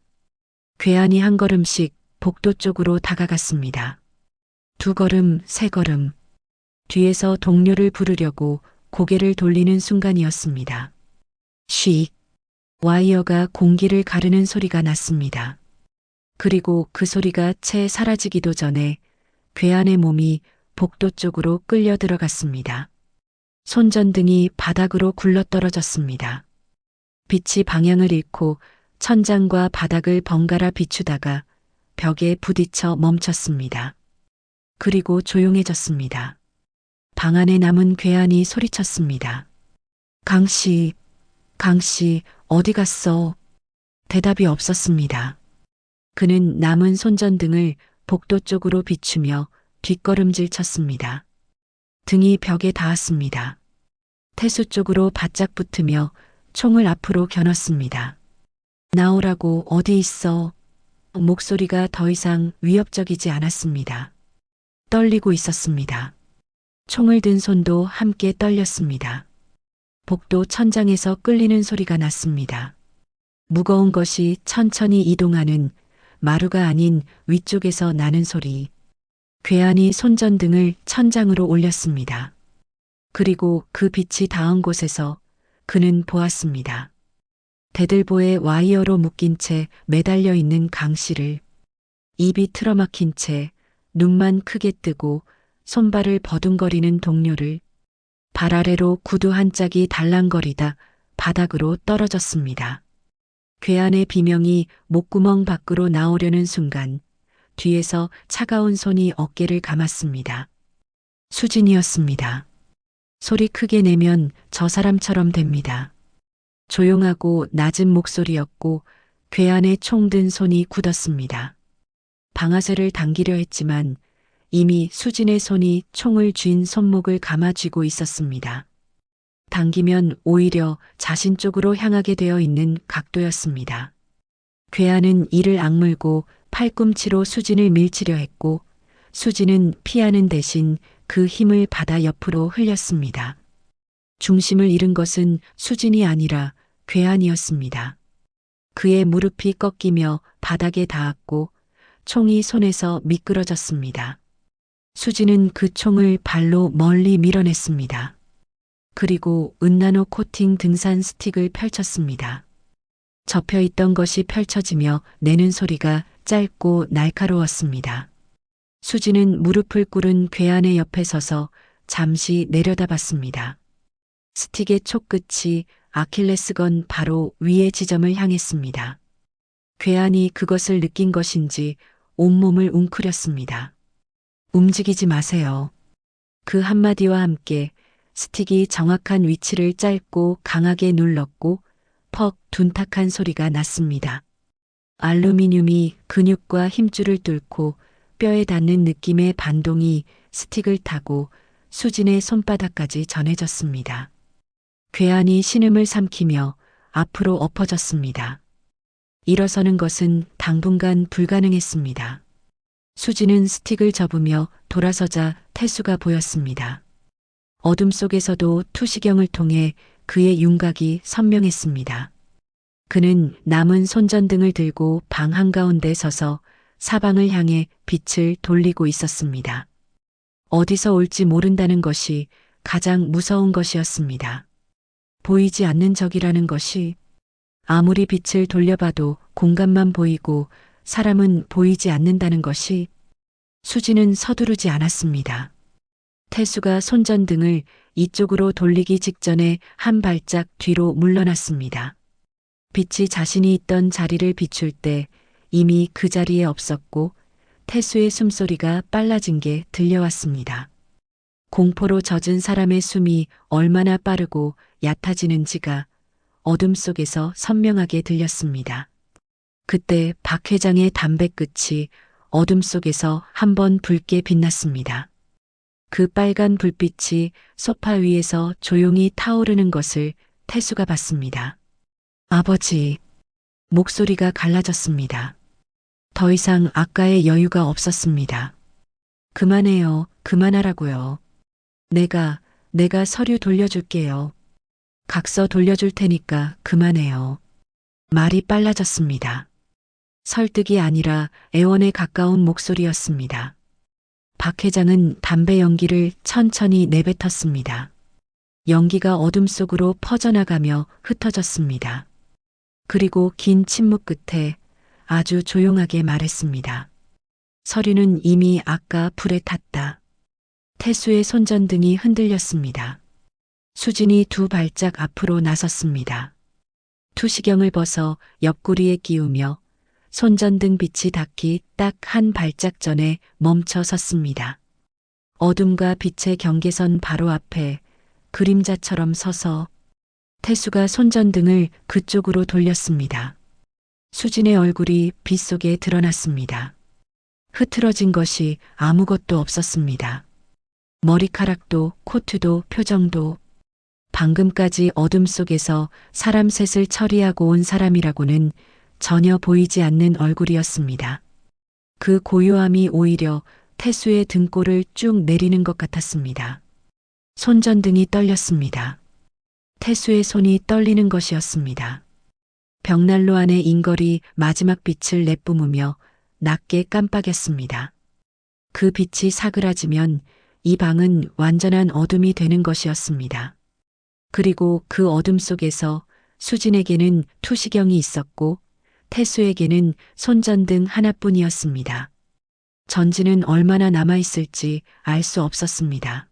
괴한이 한 걸음씩 복도 쪽으로 다가갔습니다. 두 걸음, 세 걸음. 뒤에서 동료를 부르려고 고개를 돌리는 순간이었습니다. 쉭. 와이어가 공기를 가르는 소리가 났습니다. 그리고 그 소리가 채 사라지기도 전에 괴한의 몸이 복도 쪽으로 끌려 들어갔습니다. 손전등이 바닥으로 굴러떨어졌습니다. 빛이 방향을 잃고 천장과 바닥을 번갈아 비추다가 벽에 부딪혀 멈췄습니다. 그리고 조용해졌습니다. 방 안에 남은 괴한이 소리쳤습니다. 강씨, 강씨, 어디 갔어? 대답이 없었습니다. 그는 남은 손전등을 복도 쪽으로 비추며 뒷걸음질 쳤습니다. 등이 벽에 닿았습니다. 태수 쪽으로 바짝 붙으며 총을 앞으로 겨눴습니다. 나오라고 어디 있어? 목소리가 더 이상 위협적이지 않았습니다. 떨리고 있었습니다. 총을 든 손도 함께 떨렸습니다. 복도 천장에서 끌리는 소리가 났습니다. 무거운 것이 천천히 이동하는 마루가 아닌 위쪽에서 나는 소리. 괴한이 손전등을 천장으로 올렸습니다. 그리고 그 빛이 닿은 곳에서 그는 보았습니다. 대들보에 와이어로 묶인 채 매달려 있는 강 씨를, 입이 틀어막힌 채 눈만 크게 뜨고 손발을 버둥거리는 동료를, 발 아래로 구두 한 짝이 달랑거리다 바닥으로 떨어졌습니다. 괴한의 비명이 목구멍 밖으로 나오려는 순간 뒤에서 차가운 손이 어깨를 감았습니다. 수진이었습니다. 소리 크게 내면 저 사람처럼 됩니다. 조용하고 낮은 목소리였고 괴한의 총 든 손이 굳었습니다. 방아쇠를 당기려 했지만 이미 수진의 손이 총을 쥔 손목을 감아쥐고 있었습니다. 당기면 오히려 자신 쪽으로 향하게 되어 있는 각도였습니다. 괴한은 이를 악물고 팔꿈치로 수진을 밀치려 했고 수진은 피하는 대신 그 힘을 받아 옆으로 흘렸습니다. 중심을 잃은 것은 수진이 아니라 괴한이었습니다. 그의 무릎이 꺾이며 바닥에 닿았고 총이 손에서 미끄러졌습니다. 수진은 그 총을 발로 멀리 밀어냈습니다. 그리고 은나노 코팅 등산 스틱을 펼쳤습니다. 접혀있던 것이 펼쳐지며 내는 소리가 짧고 날카로웠습니다. 수진은 무릎을 꿇은 괴한의 옆에 서서 잠시 내려다봤습니다. 스틱의 촉끝이 아킬레스건 바로 위의 지점을 향했습니다. 괴한이 그것을 느낀 것인지 온몸을 웅크렸습니다. 움직이지 마세요. 그 한마디와 함께 스틱이 정확한 위치를 짧고 강하게 눌렀고 퍽 둔탁한 소리가 났습니다. 알루미늄이 근육과 힘줄을 뚫고 뼈에 닿는 느낌의 반동이 스틱을 타고 수진의 손바닥까지 전해졌습니다. 괴한이 신음을 삼키며 앞으로 엎어졌습니다. 일어서는 것은 당분간 불가능했습니다. 수진은 스틱을 접으며 돌아서자 태수가 보였습니다. 어둠 속에서도 투시경을 통해 그의 윤곽이 선명했습니다. 그는 남은 손전등을 들고 방 한가운데 서서 사방을 향해 빛을 돌리고 있었습니다. 어디서 올지 모른다는 것이 가장 무서운 것이었습니다. 보이지 않는 적이라는 것이 아무리 빛을 돌려봐도 공간만 보이고 사람은 보이지 않는다는 것이 수지는 서두르지 않았습니다. 태수가 손전등을 이쪽으로 돌리기 직전에 한 발짝 뒤로 물러났습니다. 빛이 자신이 있던 자리를 비출 때 이미 그 자리에 없었고 태수의 숨소리가 빨라진 게 들려왔습니다. 공포로 젖은 사람의 숨이 얼마나 빠르고 얕아지는지가 어둠 속에서 선명하게 들렸습니다. 그때 박 회장의 담배 끝이 어둠 속에서 한번 붉게 빛났습니다. 그 빨간 불빛이 소파 위에서 조용히 타오르는 것을 태수가 봤습니다. 아버지, 목소리가 갈라졌습니다. 더 이상 아까의 여유가 없었습니다. 그만해요, 그만하라고요. 내가 서류 돌려줄게요. 각서 돌려줄 테니까 그만해요. 말이 빨라졌습니다. 설득이 아니라 애원에 가까운 목소리였습니다. 박 회장은 담배 연기를 천천히 내뱉었습니다. 연기가 어둠 속으로 퍼져나가며 흩어졌습니다. 그리고 긴 침묵 끝에 아주 조용하게 말했습니다. 서류는 이미 아까 불에 탔다. 태수의 손전등이 흔들렸습니다. 수진이 두 발짝 앞으로 나섰습니다. 투시경을 벗어 옆구리에 끼우며 손전등 빛이 닿기 딱 한 발짝 전에 멈춰 섰습니다. 어둠과 빛의 경계선 바로 앞에 그림자처럼 서서 태수가 손전등을 그쪽으로 돌렸습니다. 수진의 얼굴이 빛 속에 드러났습니다. 흐트러진 것이 아무것도 없었습니다. 머리카락도 코트도 표정도 방금까지 어둠 속에서 사람 셋을 처리하고 온 사람이라고는 전혀 보이지 않는 얼굴이었습니다. 그 고요함이 오히려 태수의 등골을 쭉 내리는 것 같았습니다. 손전등이 떨렸습니다. 태수의 손이 떨리는 것이었습니다. 벽난로 안에 인걸이 마지막 빛을 내뿜으며 낮게 깜빡였습니다. 그 빛이 사그라지면 이 방은 완전한 어둠이 되는 것이었습니다. 그리고 그 어둠 속에서 수진에게는 투시경이 있었고 태수에게는 손전등 하나뿐이었습니다. 전지는 얼마나 남아있을지 알 수 없었습니다.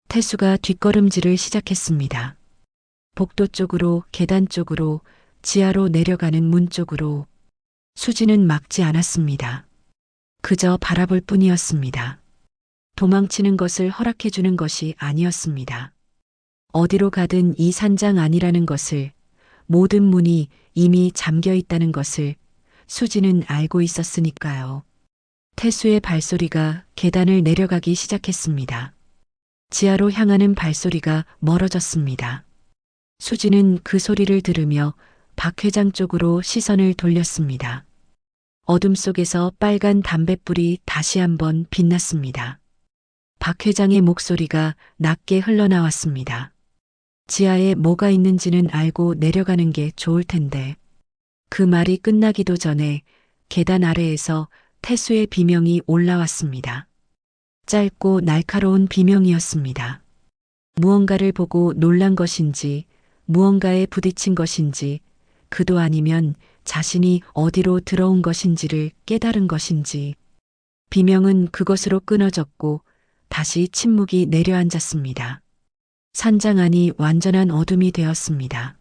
태수가 뒷걸음질을 시작했습니다. 복도 쪽으로, 계단 쪽으로, 지하로 내려가는 문 쪽으로. 수진은 막지 않았습니다. 그저 바라볼 뿐이었습니다. 도망치는 것을 허락해주는 것이 아니었습니다. 어디로 가든 이 산장 아니라는 것을, 모든 문이 이미 잠겨 있다는 것을 수진은 알고 있었으니까요. 태수의 발소리가 계단을 내려가기 시작했습니다. 지하로 향하는 발소리가 멀어졌습니다. 수진은 그 소리를 들으며 박 회장 쪽으로 시선을 돌렸습니다. 어둠 속에서 빨간 담뱃불이 다시 한번 빛났습니다. 박 회장의 목소리가 낮게 흘러나왔습니다. 지하에 뭐가 있는지는 알고 내려가는 게 좋을 텐데. 그 말이 끝나기도 전에 계단 아래에서 태수의 비명이 올라왔습니다. 짧고 날카로운 비명이었습니다. 무언가를 보고 놀란 것인지, 무언가에 부딪힌 것인지, 그도 아니면 자신이 어디로 들어온 것인지를 깨달은 것인지. 비명은 그것으로 끊어졌고 다시 침묵이 내려앉았습니다. 산장 안이 완전한 어둠이 되었습니다.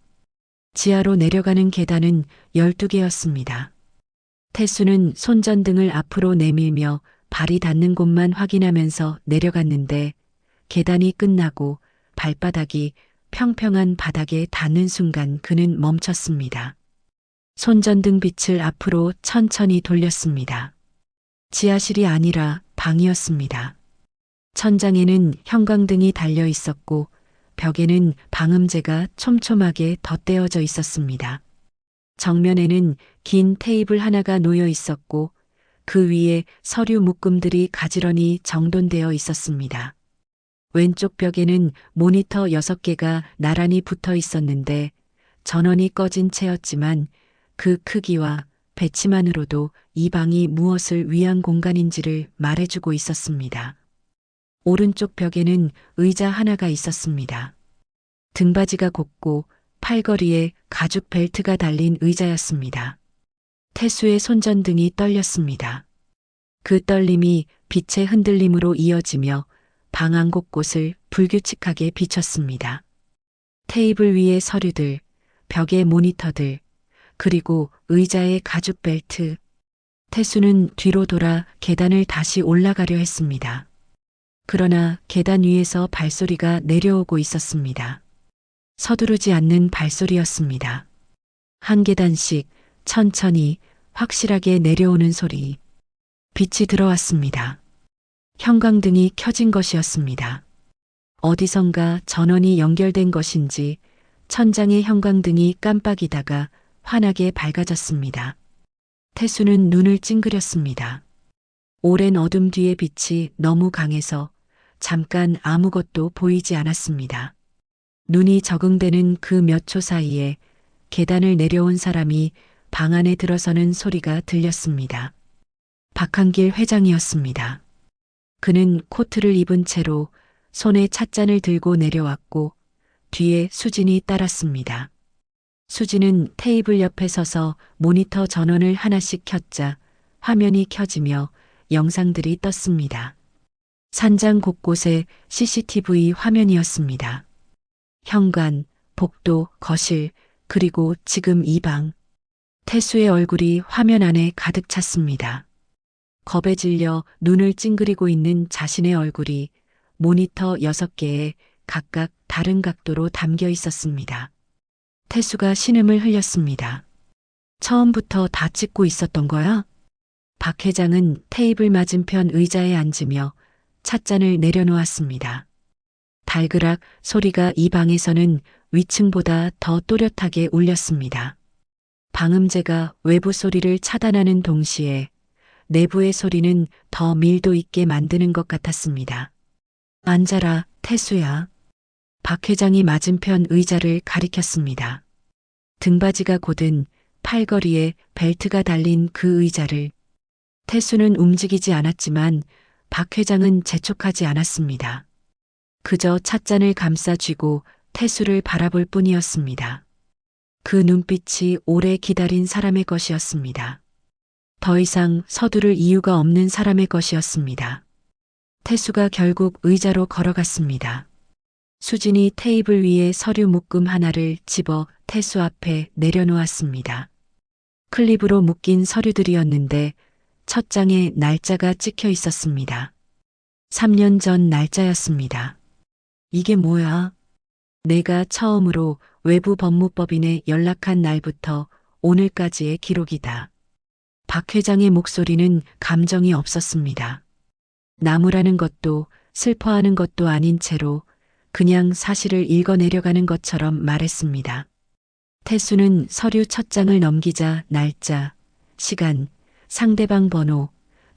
지하로 내려가는 계단은 12개였습니다. 태수는 손전등을 앞으로 내밀며 발이 닿는 곳만 확인하면서 내려갔는데 계단이 끝나고 발바닥이 평평한 바닥에 닿는 순간 그는 멈췄습니다. 손전등 빛을 앞으로 천천히 돌렸습니다. 지하실이 아니라 방이었습니다. 천장에는 형광등이 달려 있었고 벽에는 방음제가 촘촘하게 덧대어져 있었습니다. 정면에는 긴 테이블 하나가 놓여 있었고 그 위에 서류 묶음들이 가지런히 정돈되어 있었습니다. 왼쪽 벽에는 모니터 6개가 나란히 붙어 있었는데 전원이 꺼진 채였지만 그 크기와 배치만으로도 이 방이 무엇을 위한 공간인지를 말해주고 있었습니다. 오른쪽 벽에는 의자 하나가 있었습니다. 등받이가 곱고 팔걸이에 가죽 벨트가 달린 의자였습니다. 태수의 손전등이 떨렸습니다. 그 떨림이 빛의 흔들림으로 이어지며 방 안 곳곳을 불규칙하게 비췄습니다. 테이블 위의 서류들, 벽의 모니터들, 그리고 의자의 가죽 벨트. 태수는 뒤로 돌아 계단을 다시 올라가려 했습니다. 그러나 계단 위에서 발소리가 내려오고 있었습니다. 서두르지 않는 발소리였습니다. 한 계단씩 천천히 확실하게 내려오는 소리. 빛이 들어왔습니다. 형광등이 켜진 것이었습니다. 어디선가 전원이 연결된 것인지 천장의 형광등이 깜빡이다가 환하게 밝아졌습니다. 태수는 눈을 찡그렸습니다. 오랜 어둠 뒤의 빛이 너무 강해서 잠깐 아무것도 보이지 않았습니다. 눈이 적응되는 그 몇 초 사이에 계단을 내려온 사람이 방 안에 들어서는 소리가 들렸습니다. 박한길 회장이었습니다. 그는 코트를 입은 채로 손에 찻잔을 들고 내려왔고 뒤에 수진이 따랐습니다. 수진은 테이블 옆에 서서 모니터 전원을 하나씩 켰자 화면이 켜지며 영상들이 떴습니다. 산장 곳곳에 CCTV 화면이었습니다. 현관, 복도, 거실, 그리고 지금 이 방. 태수의 얼굴이 화면 안에 가득 찼습니다. 겁에 질려 눈을 찡그리고 있는 자신의 얼굴이 모니터 6개에 각각 다른 각도로 담겨 있었습니다. 태수가 신음을 흘렸습니다. 처음부터 다 찍고 있었던 거야? 박 회장은 테이블 맞은편 의자에 앉으며 찻잔을 내려놓았습니다. 달그락 소리가 이 방에서는 위층보다 더 또렷하게 울렸습니다. 방음제가 외부 소리를 차단하는 동시에 내부의 소리는 더 밀도 있게 만드는 것 같았습니다. 앉아라, 태수야. 박 회장이 맞은편 의자를 가리켰습니다. 등받이가 곧은 팔걸이에 벨트가 달린 그 의자를. 태수는 움직이지 않았지만 박 회장은 재촉하지 않았습니다. 그저 찻잔을 감싸 쥐고 태수를 바라볼 뿐이었습니다. 그 눈빛이 오래 기다린 사람의 것이었습니다. 더 이상 서두를 이유가 없는 사람의 것이었습니다. 태수가 결국 의자로 걸어갔습니다. 수진이 테이블 위에 서류 묶음 하나를 집어 태수 앞에 내려놓았습니다. 클립으로 묶인 서류들이었는데 첫 장에 날짜가 찍혀 있었습니다. 3년 전 날짜였습니다. 이게 뭐야? 내가 처음으로 외부 법무법인에 연락한 날부터 오늘까지의 기록이다. 박 회장의 목소리는 감정이 없었습니다. 나무라는 것도 슬퍼하는 것도 아닌 채로 그냥 사실을 읽어내려가는 것처럼 말했습니다. 태수는 서류 첫 장을 넘기자 날짜, 시간, 상대방 번호,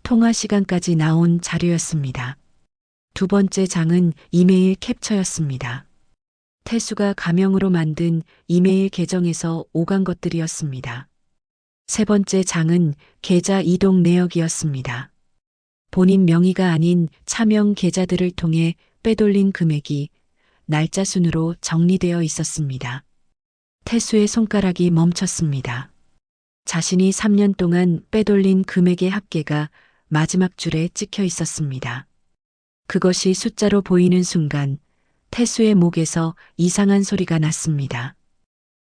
통화 시간까지 나온 자료였습니다. 두 번째 장은 이메일 캡처였습니다. 태수가 가명으로 만든 이메일 계정에서 오간 것들이었습니다. 세 번째 장은 계좌 이동 내역이었습니다. 본인 명의가 아닌 차명 계좌들을 통해 빼돌린 금액이 날짜 순으로 정리되어 있었습니다. 태수의 손가락이 멈췄습니다. 자신이 3년 동안 빼돌린 금액의 합계가 마지막 줄에 찍혀 있었습니다. 그것이 숫자로 보이는 순간 태수의 목에서 이상한 소리가 났습니다.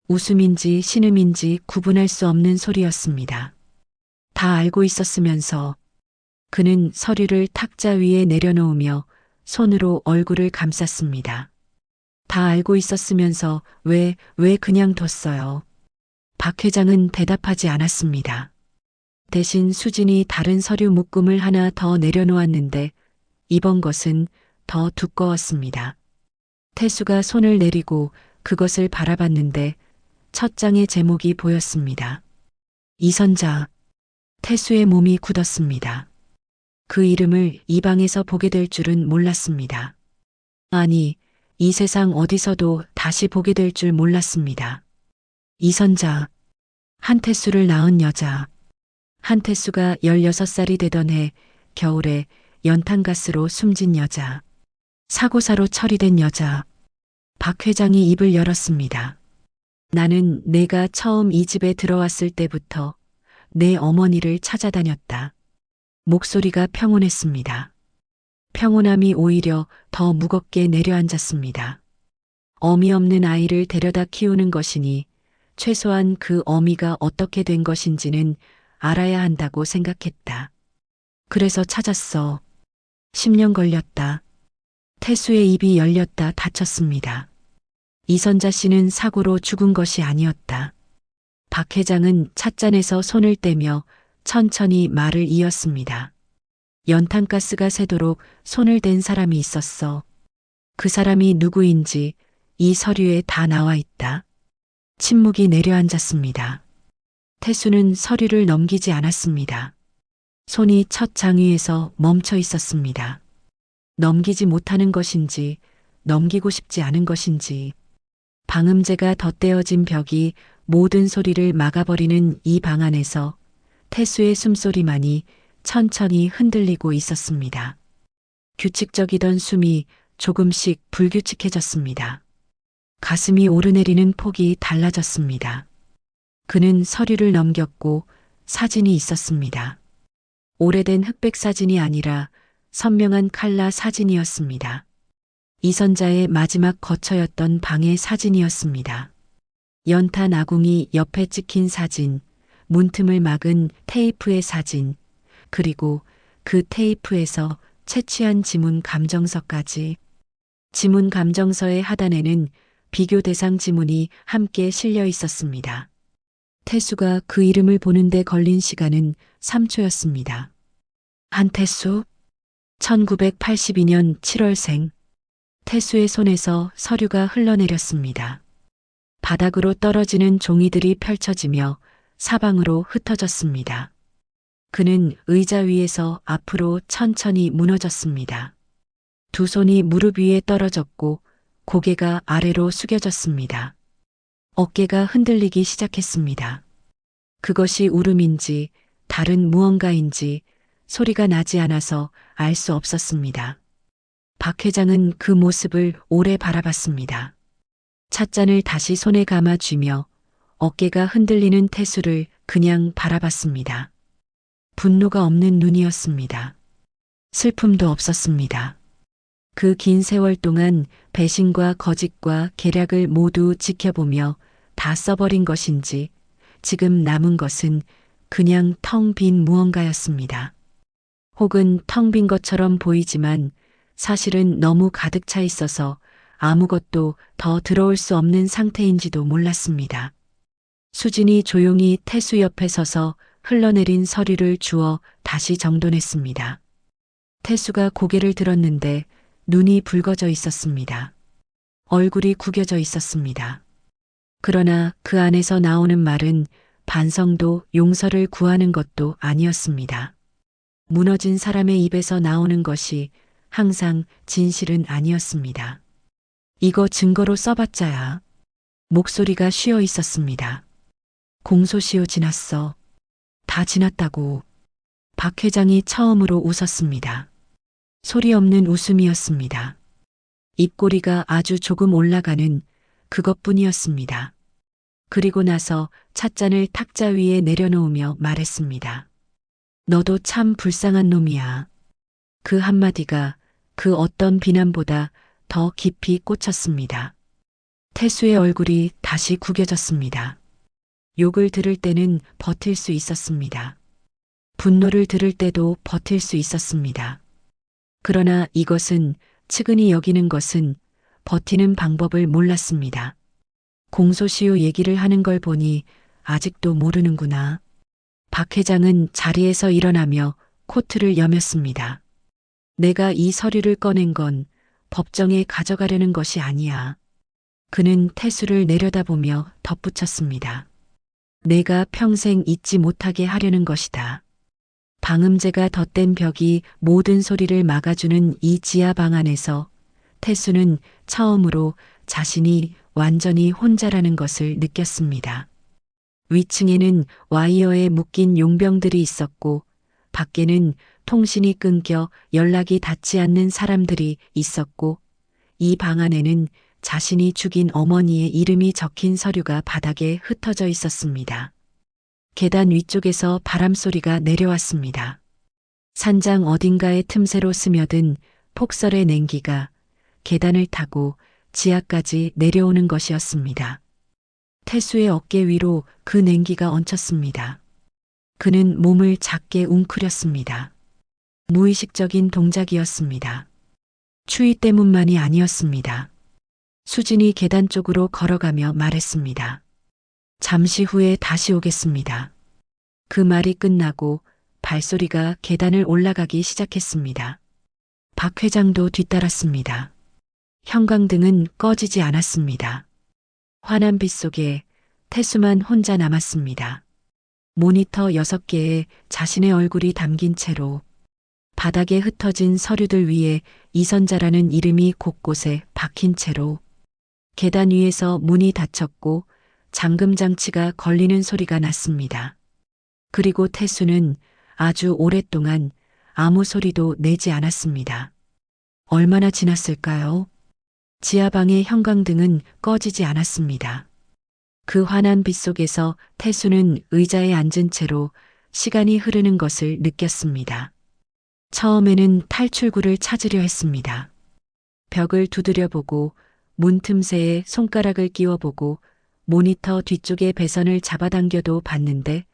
웃음인지 신음인지 구분할 수 없는 소리였습니다. 다 알고 있었으면서. 그는 서류를 탁자 위에 내려놓으며 손으로 얼굴을 감쌌습니다. 다 알고 있었으면서 왜 그냥 뒀어요? 박 회장은 대답하지 않았습니다. 대신 수진이 다른 서류 묶음을 하나 더 내려놓았는데 이번 것은 더 두꺼웠습니다. 태수가 손을 내리고 그것을 바라봤는데 첫 장의 제목이 보였습니다. 이선자. 태수의 몸이 굳었습니다. 그 이름을 이 방에서 보게 될 줄은 몰랐습니다. 아니, 이 세상 어디서도 다시 보게 될 줄 몰랐습니다. 이선자. 한태수를 낳은 여자. 한태수가 16살이 되던 해 겨울에 연탄가스로 숨진 여자. 사고사로 처리된 여자. 박 회장이 입을 열었습니다. 나는 내가 처음 이 집에 들어왔을 때부터 내 어머니를 찾아다녔다. 목소리가 평온했습니다. 평온함이 오히려 더 무겁게 내려앉았습니다. 어미 없는 아이를 데려다 키우는 것이니 최소한 그 어미가 어떻게 된 것인지는 알아야 한다고 생각했다. 그래서 찾았어. 10년 걸렸다. 태수의 입이 열렸다 닫혔습니다. 이선자 씨는 사고로 죽은 것이 아니었다. 박 회장은 찻잔에서 손을 떼며 천천히 말을 이었습니다. 연탄가스가 새도록 손을 댄 사람이 있었어. 그 사람이 누구인지 이 서류에 다 나와 있다. 침묵이 내려앉았습니다. 태수는 서류를 넘기지 않았습니다. 손이 첫 장위에서 멈춰 있었습니다. 넘기지 못하는 것인지, 넘기고 싶지 않은 것인지, 방음제가 덧대어진 벽이 모든 소리를 막아버리는 이 방 안에서 태수의 숨소리만이 천천히 흔들리고 있었습니다. 규칙적이던 숨이 조금씩 불규칙해졌습니다. 가슴이 오르내리는 폭이 달라졌습니다. 그는 서류를 넘겼고 사진이 있었습니다. 오래된 흑백 사진이 아니라 선명한 칼라 사진이었습니다. 이선자의 마지막 거처였던 방의 사진이었습니다. 연탄 아궁이 옆에 찍힌 사진, 문틈을 막은 테이프의 사진, 그리고 그 테이프에서 채취한 지문 감정서까지. 지문 감정서의 하단에는 비교 대상 지문이 함께 실려 있었습니다. 태수가 그 이름을 보는데 걸린 시간은 3초였습니다. 한태수, 1982년 7월생. 태수의 손에서 서류가 흘러내렸습니다. 바닥으로 떨어지는 종이들이 펼쳐지며 사방으로 흩어졌습니다. 그는 의자 위에서 앞으로 천천히 무너졌습니다. 두 손이 무릎 위에 떨어졌고 고개가 아래로 숙여졌습니다. 어깨가 흔들리기 시작했습니다. 그것이 울음인지 다른 무언가인지 소리가 나지 않아서 알 수 없었습니다. 박 회장은 그 모습을 오래 바라봤습니다. 찻잔을 다시 손에 감아 쥐며 어깨가 흔들리는 태수를 그냥 바라봤습니다. 분노가 없는 눈이었습니다. 슬픔도 없었습니다. 그 긴 세월 동안 배신과 거짓과 계략을 모두 지켜보며 다 써버린 것인지 지금 남은 것은 그냥 텅 빈 무언가였습니다. 혹은 텅 빈 것처럼 보이지만 사실은 너무 가득 차 있어서 아무것도 더 들어올 수 없는 상태인지도 몰랐습니다. 수진이 조용히 태수 옆에 서서 흘러내린 서류를 주워 다시 정돈했습니다. 태수가 고개를 들었는데 눈이 붉어져 있었습니다. 얼굴이 구겨져 있었습니다. 그러나 그 안에서 나오는 말은 반성도 용서를 구하는 것도 아니었습니다. 무너진 사람의 입에서 나오는 것이 항상 진실은 아니었습니다. 이거 증거로 써봤자야. 목소리가 쉬어 있었습니다. 공소시효 지났어. 다 지났다고. 박 회장이 처음으로 웃었습니다. 소리 없는 웃음이었습니다. 입꼬리가 아주 조금 올라가는 그것뿐이었습니다. 그리고 나서 찻잔을 탁자 위에 내려놓으며 말했습니다. 너도 참 불쌍한 놈이야. 그 한마디가 그 어떤 비난보다 더 깊이 꽂혔습니다. 태수의 얼굴이 다시 구겨졌습니다. 욕을 들을 때는 버틸 수 있었습니다. 분노를 들을 때도 버틸 수 있었습니다. 그러나 이것은 측은히 여기는 것은 버티는 방법을 몰랐습니다. 공소시효 얘기를 하는 걸 보니 아직도 모르는구나. 박 회장은 자리에서 일어나며 코트를 여몄습니다. 내가 이 서류를 꺼낸 건 법정에 가져가려는 것이 아니야. 그는 태수를 내려다보며 덧붙였습니다. 내가 평생 잊지 못하게 하려는 것이다. 방음제가 덧댄 벽이 모든 소리를 막아주는 이 지하 방 안에서 태수는 처음으로 자신이 완전히 혼자라는 것을 느꼈습니다. 위층에는 와이어에 묶인 용병들이 있었고 밖에는 통신이 끊겨 연락이 닿지 않는 사람들이 있었고 이 방 안에는 자신이 죽인 어머니의 이름이 적힌 서류가 바닥에 흩어져 있었습니다. 계단 위쪽에서 바람소리가 내려왔습니다. 산장 어딘가의 틈새로 스며든 폭설의 냉기가 계단을 타고 지하까지 내려오는 것이었습니다. 태수의 어깨 위로 그 냉기가 얹혔습니다. 그는 몸을 작게 웅크렸습니다. 무의식적인 동작이었습니다. 추위 때문만이 아니었습니다. 수진이 계단 쪽으로 걸어가며 말했습니다. 잠시 후에 다시 오겠습니다. 그 말이 끝나고 발소리가 계단을 올라가기 시작했습니다. 박 회장도 뒤따랐습니다. 형광등은 꺼지지 않았습니다. 환한 빛 속에 태수만 혼자 남았습니다. 모니터 6개에 자신의 얼굴이 담긴 채로 바닥에 흩어진 서류들 위에 이선자라는 이름이 곳곳에 박힌 채로 계단 위에서 문이 닫혔고 잠금 장치가 걸리는 소리가 났습니다. 그리고 태수는 아주 오랫동안 아무 소리도 내지 않았습니다. 얼마나 지났을까요? 지하방의 형광등은 꺼지지 않았습니다. 그 환한 빛 속에서 태수는 의자에 앉은 채로 시간이 흐르는 것을 느꼈습니다. 처음에는 탈출구를 찾으려 했습니다. 벽을 두드려보고 문 틈새에 손가락을 끼워보고 모니터 뒤쪽의 배선을 잡아당겨도 봤는데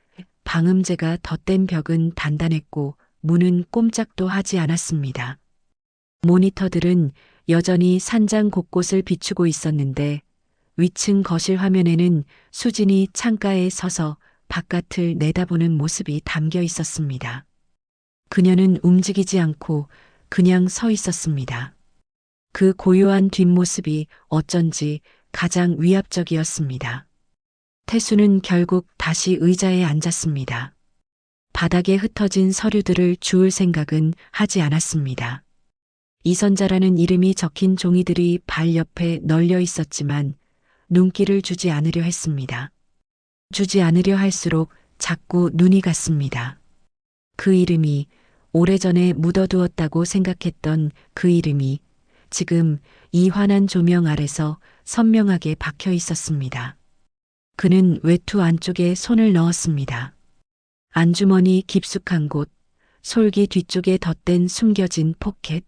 방음제가 덧댄 벽은 단단했고 문은 꼼짝도 하지 않았습니다. 모니터들은 여전히 산장 곳곳을 비추고 있었는데 위층 거실 화면에는 수진이 창가에 서서 바깥을 내다보는 모습이 담겨 있었습니다. 그녀는 움직이지 않고 그냥 서 있었습니다. 그 고요한 뒷모습이 어쩐지 가장 위압적이었습니다. 태수는 결국 다시 의자에 앉았습니다. 바닥에 흩어진 서류들을 주울 생각은 하지 않았습니다. 이선자라는 이름이 적힌 종이들이 발 옆에 널려 있었지만 눈길을 주지 않으려 했습니다. 주지 않으려 할수록 자꾸 눈이 갔습니다. 그 이름이 오래전에 묻어두었다고 생각했던 그 이름이 지금 이 환한 조명 아래서 선명하게 박혀 있었습니다. 그는 외투 안쪽에 손을 넣었습니다. 안주머니 깊숙한 곳, 솔기 뒤쪽에 덧댄 숨겨진 포켓.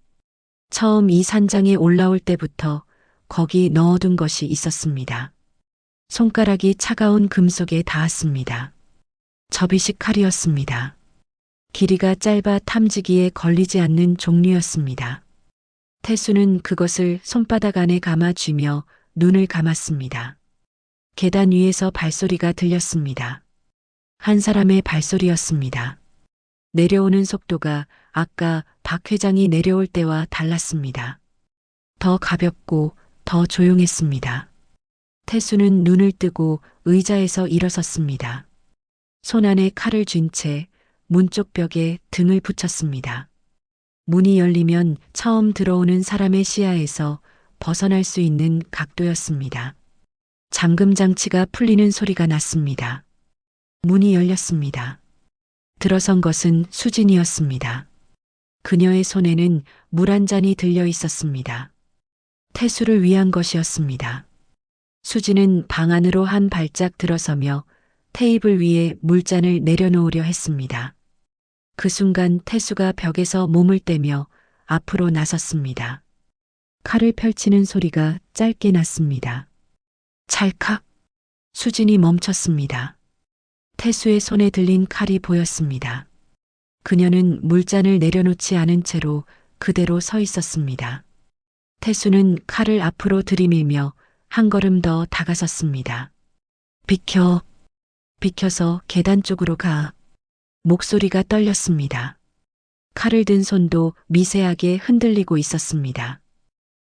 처음 이 산장에 올라올 때부터 거기 넣어둔 것이 있었습니다. 손가락이 차가운 금속에 닿았습니다. 접이식 칼이었습니다. 길이가 짧아 탐지기에 걸리지 않는 종류였습니다. 태수는 그것을 손바닥 안에 감아 쥐며 눈을 감았습니다. 계단 위에서 발소리가 들렸습니다. 한 사람의 발소리였습니다. 내려오는 속도가 아까 박 회장이 내려올 때와 달랐습니다. 더 가볍고 더 조용했습니다. 태수는 눈을 뜨고 의자에서 일어섰습니다. 손 안에 칼을 쥔 채 문 쪽 벽에 등을 붙였습니다. 문이 열리면 처음 들어오는 사람의 시야에서 벗어날 수 있는 각도였습니다. 잠금 장치가 풀리는 소리가 났습니다. 문이 열렸습니다. 들어선 것은 수진이었습니다. 그녀의 손에는 물 한 잔이 들려 있었습니다. 태수를 위한 것이었습니다. 수진은 방 안으로 한 발짝 들어서며 테이블 위에 물잔을 내려놓으려 했습니다. 그 순간 태수가 벽에서 몸을 떼며 앞으로 나섰습니다. 칼을 펼치는 소리가 짧게 났습니다. 찰칵! 수진이 멈췄습니다. 태수의 손에 들린 칼이 보였습니다. 그녀는 물잔을 내려놓지 않은 채로 그대로 서 있었습니다. 태수는 칼을 앞으로 들이밀며 한 걸음 더 다가섰습니다. 비켜! 비켜서 계단 쪽으로 가. 목소리가 떨렸습니다. 칼을 든 손도 미세하게 흔들리고 있었습니다.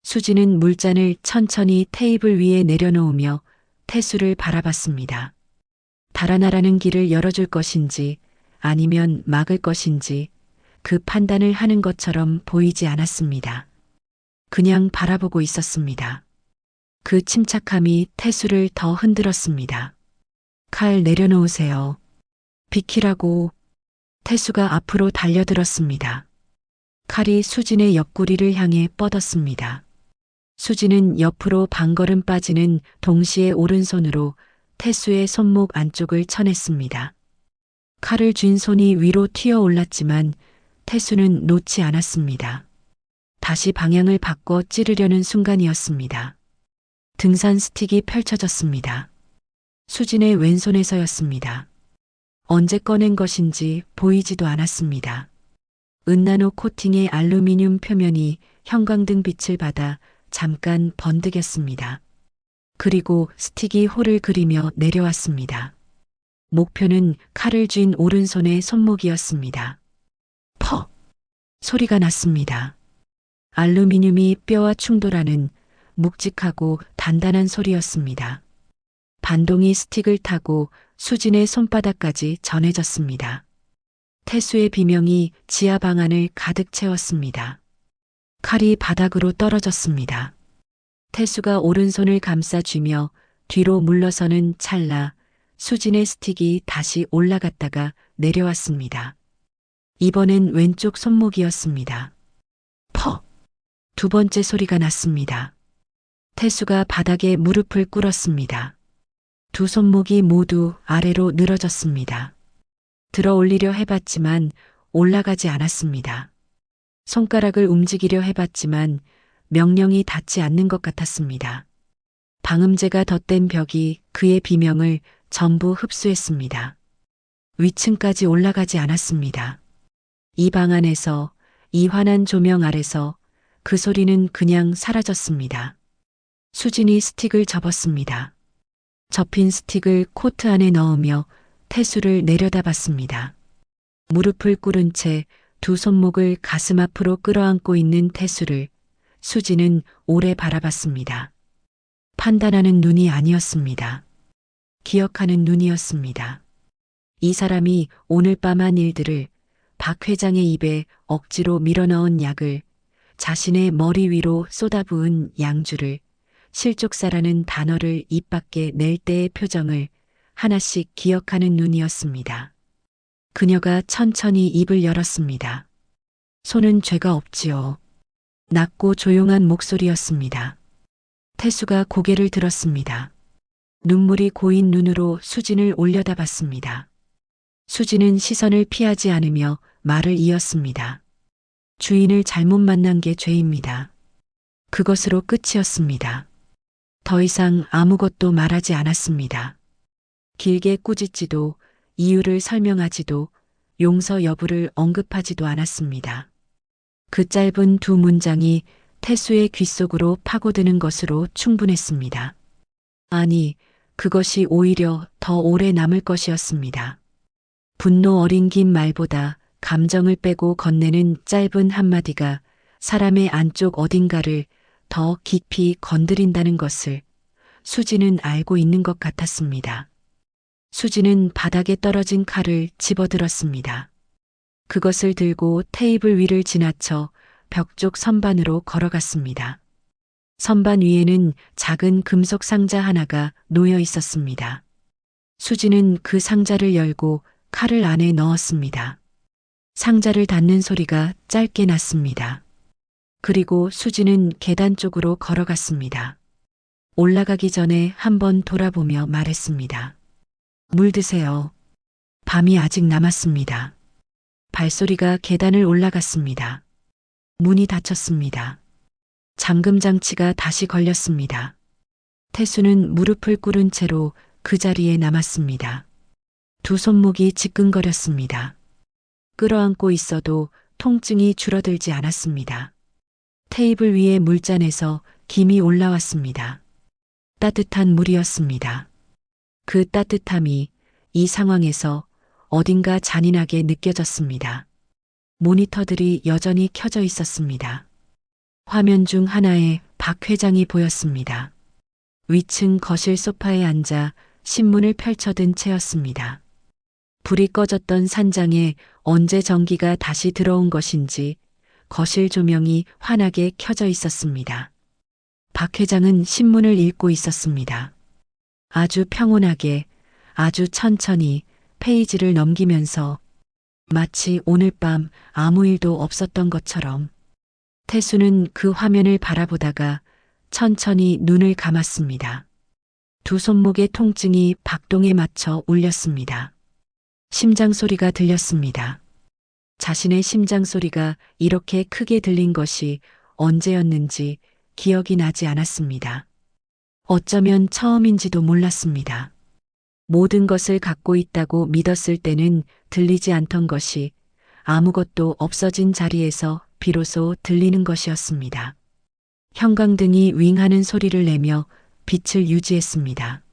수진은 물잔을 천천히 테이블 위에 내려놓으며 태수를 바라봤습니다. 달아나라는 길을 열어줄 것인지 아니면 막을 것인지 그 판단을 하는 것처럼 보이지 않았습니다. 그냥 바라보고 있었습니다. 그 침착함이 태수를 더 흔들었습니다. 칼 내려놓으세요. 비키라고. 태수가 앞으로 달려들었습니다. 칼이 수진의 옆구리를 향해 뻗었습니다. 수진은 옆으로 반걸음 빠지는 동시에 오른손으로 태수의 손목 안쪽을 쳐냈습니다. 칼을 쥔 손이 위로 튀어 올랐지만 태수는 놓지 않았습니다. 다시 방향을 바꿔 찌르려는 순간이었습니다. 등산 스틱이 펼쳐졌습니다. 수진의 왼손에서였습니다. 언제 꺼낸 것인지 보이지도 않았습니다. 은나노 코팅의 알루미늄 표면이 형광등 빛을 받아 잠깐 번득였습니다. 그리고 스틱이 홀을 그리며 내려왔습니다. 목표는 칼을 쥔 오른손의 손목이었습니다. 퍽! 소리가 났습니다. 알루미늄이 뼈와 충돌하는 묵직하고 단단한 소리였습니다. 반동이 스틱을 타고 수진의 손바닥까지 전해졌습니다. 태수의 비명이 지하 방안을 가득 채웠습니다. 칼이 바닥으로 떨어졌습니다. 태수가 오른손을 감싸쥐며 뒤로 물러서는 찰나 수진의 스틱이 다시 올라갔다가 내려왔습니다. 이번엔 왼쪽 손목이었습니다. 퍽! 두 번째 소리가 났습니다. 태수가 바닥에 무릎을 꿇었습니다. 두 손목이 모두 아래로 늘어졌습니다. 들어 올리려 해봤지만 올라가지 않았습니다. 손가락을 움직이려 해봤지만 명령이 닿지 않는 것 같았습니다. 방음제가 덧댄 벽이 그의 비명을 전부 흡수했습니다. 위층까지 올라가지 않았습니다. 이 방 안에서, 이 환한 조명 아래서 그 소리는 그냥 사라졌습니다. 수진이 스틱을 접었습니다. 접힌 스틱을 코트 안에 넣으며 태수를 내려다봤습니다. 무릎을 꿇은 채 두 손목을 가슴 앞으로 끌어안고 있는 태수를 수진은 오래 바라봤습니다. 판단하는 눈이 아니었습니다. 기억하는 눈이었습니다. 이 사람이 오늘 밤 한 일들을, 박 회장의 입에 억지로 밀어넣은 약을, 자신의 머리 위로 쏟아부은 양주를, 실족사라는 단어를 입 밖에 낼 때의 표정을 하나씩 기억하는 눈이었습니다. 그녀가 천천히 입을 열었습니다. 손은 죄가 없지요. 낮고 조용한 목소리였습니다. 태수가 고개를 들었습니다. 눈물이 고인 눈으로 수진을 올려다봤습니다. 수진은 시선을 피하지 않으며 말을 이었습니다. 주인을 잘못 만난 게 죄입니다. 그것으로 끝이었습니다. 더 이상 아무것도 말하지 않았습니다. 길게 꾸짖지도 이유를 설명하지도 용서 여부를 언급하지도 않았습니다. 그 짧은 두 문장이 태수의 귓속으로 파고드는 것으로 충분했습니다. 아니, 그것이 오히려 더 오래 남을 것이었습니다. 분노 어린 긴 말보다 감정을 빼고 건네는 짧은 한마디가 사람의 안쪽 어딘가를 더 깊이 건드린다는 것을 수진은 알고 있는 것 같았습니다. 수진은 바닥에 떨어진 칼을 집어들었습니다. 그것을 들고 테이블 위를 지나쳐 벽 쪽 선반으로 걸어갔습니다. 선반 위에는 작은 금속 상자 하나가 놓여 있었습니다. 수진은 그 상자를 열고 칼을 안에 넣었습니다. 상자를 닫는 소리가 짧게 났습니다. 그리고 수진은 계단 쪽으로 걸어갔습니다. 올라가기 전에 한번 돌아보며 말했습니다. 물 드세요. 밤이 아직 남았습니다. 발소리가 계단을 올라갔습니다. 문이 닫혔습니다. 잠금 장치가 다시 걸렸습니다. 태수는 무릎을 꿇은 채로 그 자리에 남았습니다. 두 손목이 지끈거렸습니다. 끌어안고 있어도 통증이 줄어들지 않았습니다. 테이블 위의 물잔에서 김이 올라왔습니다. 따뜻한 물이었습니다. 그 따뜻함이 이 상황에서 어딘가 잔인하게 느껴졌습니다. 모니터들이 여전히 켜져 있었습니다. 화면 중 하나에 박 회장이 보였습니다. 위층 거실 소파에 앉아 신문을 펼쳐든 채였습니다. 불이 꺼졌던 산장에 언제 전기가 다시 들어온 것인지 거실 조명이 환하게 켜져 있었습니다. 박 회장은 신문을 읽고 있었습니다. 아주 평온하게, 아주 천천히 페이지를 넘기면서 마치 오늘 밤 아무 일도 없었던 것처럼. 태수는 그 화면을 바라보다가 천천히 눈을 감았습니다. 두 손목의 통증이 박동에 맞춰 울렸습니다. 심장 소리가 들렸습니다. 자신의 심장 소리가 이렇게 크게 들린 것이 언제였는지 기억이 나지 않았습니다. 어쩌면 처음인지도 몰랐습니다. 모든 것을 갖고 있다고 믿었을 때는 들리지 않던 것이 아무것도 없어진 자리에서 비로소 들리는 것이었습니다. 형광등이 윙하는 소리를 내며 빛을 유지했습니다.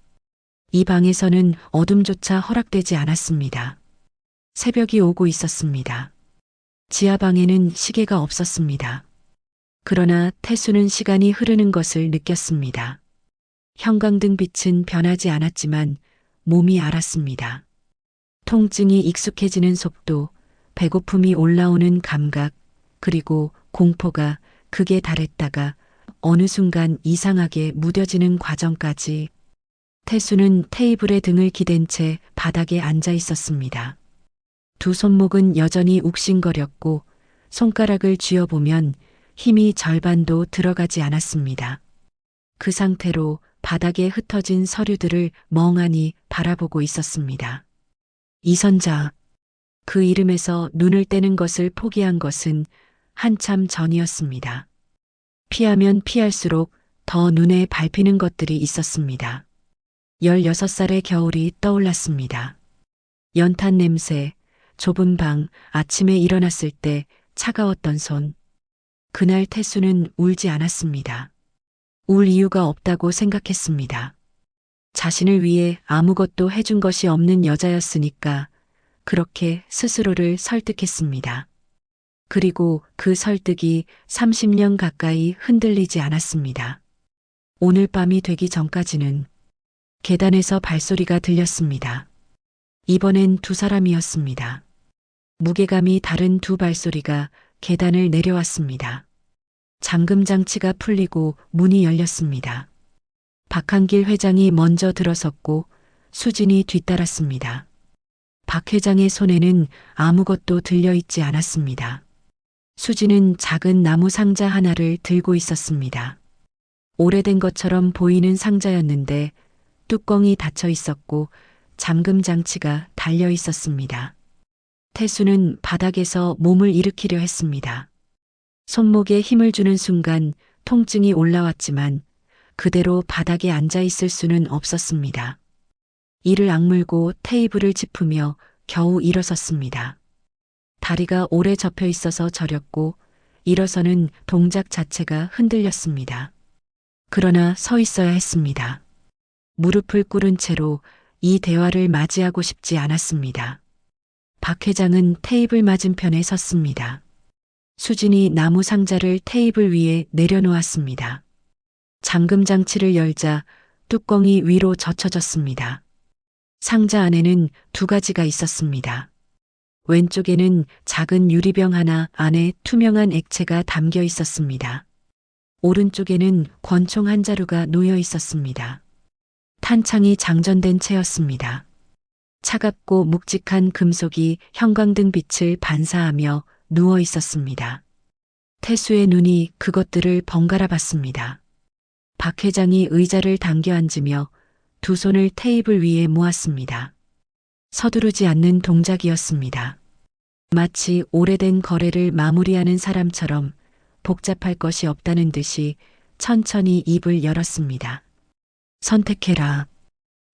이 방에서는 어둠조차 허락되지 않았습니다. 새벽이 오고 있었습니다. 지하방에는 시계가 없었습니다. 그러나 태수는 시간이 흐르는 것을 느꼈습니다. 형광등 빛은 변하지 않았지만 몸이 알았습니다. 통증이 익숙해지는 속도, 배고픔이 올라오는 감각, 그리고 공포가 극에 달했다가 어느 순간 이상하게 무뎌지는 과정까지. 태수는 테이블에 등을 기댄 채 바닥에 앉아 있었습니다. 두 손목은 여전히 욱신거렸고 손가락을 쥐어보면 힘이 절반도 들어가지 않았습니다. 그 상태로 바닥에 흩어진 서류들을 멍하니 바라보고 있었습니다. 이선자. 그 이름에서 눈을 떼는 것을 포기한 것은 한참 전이었습니다. 피하면 피할수록 더 눈에 밟히는 것들이 있었습니다. 16살의 겨울이 떠올랐습니다. 연탄 냄새, 좁은 방, 아침에 일어났을 때 차가웠던 손. 그날 태수는 울지 않았습니다. 울 이유가 없다고 생각했습니다. 자신을 위해 아무것도 해준 것이 없는 여자였으니까 그렇게 스스로를 설득했습니다. 그리고 그 설득이 30년 가까이 흔들리지 않았습니다. 오늘 밤이 되기 전까지는. 계단에서 발소리가 들렸습니다. 이번엔 두 사람이었습니다. 무게감이 다른 두 발소리가 계단을 내려왔습니다. 잠금 장치가 풀리고 문이 열렸습니다. 박한길 회장이 먼저 들어섰고 수진이 뒤따랐습니다. 박 회장의 손에는 아무것도 들려있지 않았습니다. 수진은 작은 나무 상자 하나를 들고 있었습니다. 오래된 것처럼 보이는 상자였는데 뚜껑이 닫혀 있었고 잠금 장치가 달려 있었습니다. 태수는 바닥에서 몸을 일으키려 했습니다. 손목에 힘을 주는 순간 통증이 올라왔지만 그대로 바닥에 앉아 있을 수는 없었습니다. 이를 악물고 테이블을 짚으며 겨우 일어섰습니다. 다리가 오래 접혀 있어서 저렸고 일어서는 동작 자체가 흔들렸습니다. 그러나 서 있어야 했습니다. 무릎을 꿇은 채로 이 대화를 맞이하고 싶지 않았습니다. 박 회장은 테이블 맞은편에 섰습니다. 수진이 나무 상자를 테이블 위에 내려놓았습니다. 잠금 장치를 열자 뚜껑이 위로 젖혀졌습니다. 상자 안에는 두 가지가 있었습니다. 왼쪽에는 작은 유리병 하나 안에 투명한 액체가 담겨 있었습니다. 오른쪽에는 권총 한 자루가 놓여 있었습니다. 탄창이 장전된 채였습니다. 차갑고 묵직한 금속이 형광등 빛을 반사하며 누워 있었습니다. 태수의 눈이 그것들을 번갈아 봤습니다. 박 회장이 의자를 당겨 앉으며 두 손을 테이블 위에 모았습니다. 서두르지 않는 동작이었습니다. 마치 오래된 거래를 마무리하는 사람처럼 복잡할 것이 없다는 듯이 천천히 입을 열었습니다. 선택해라.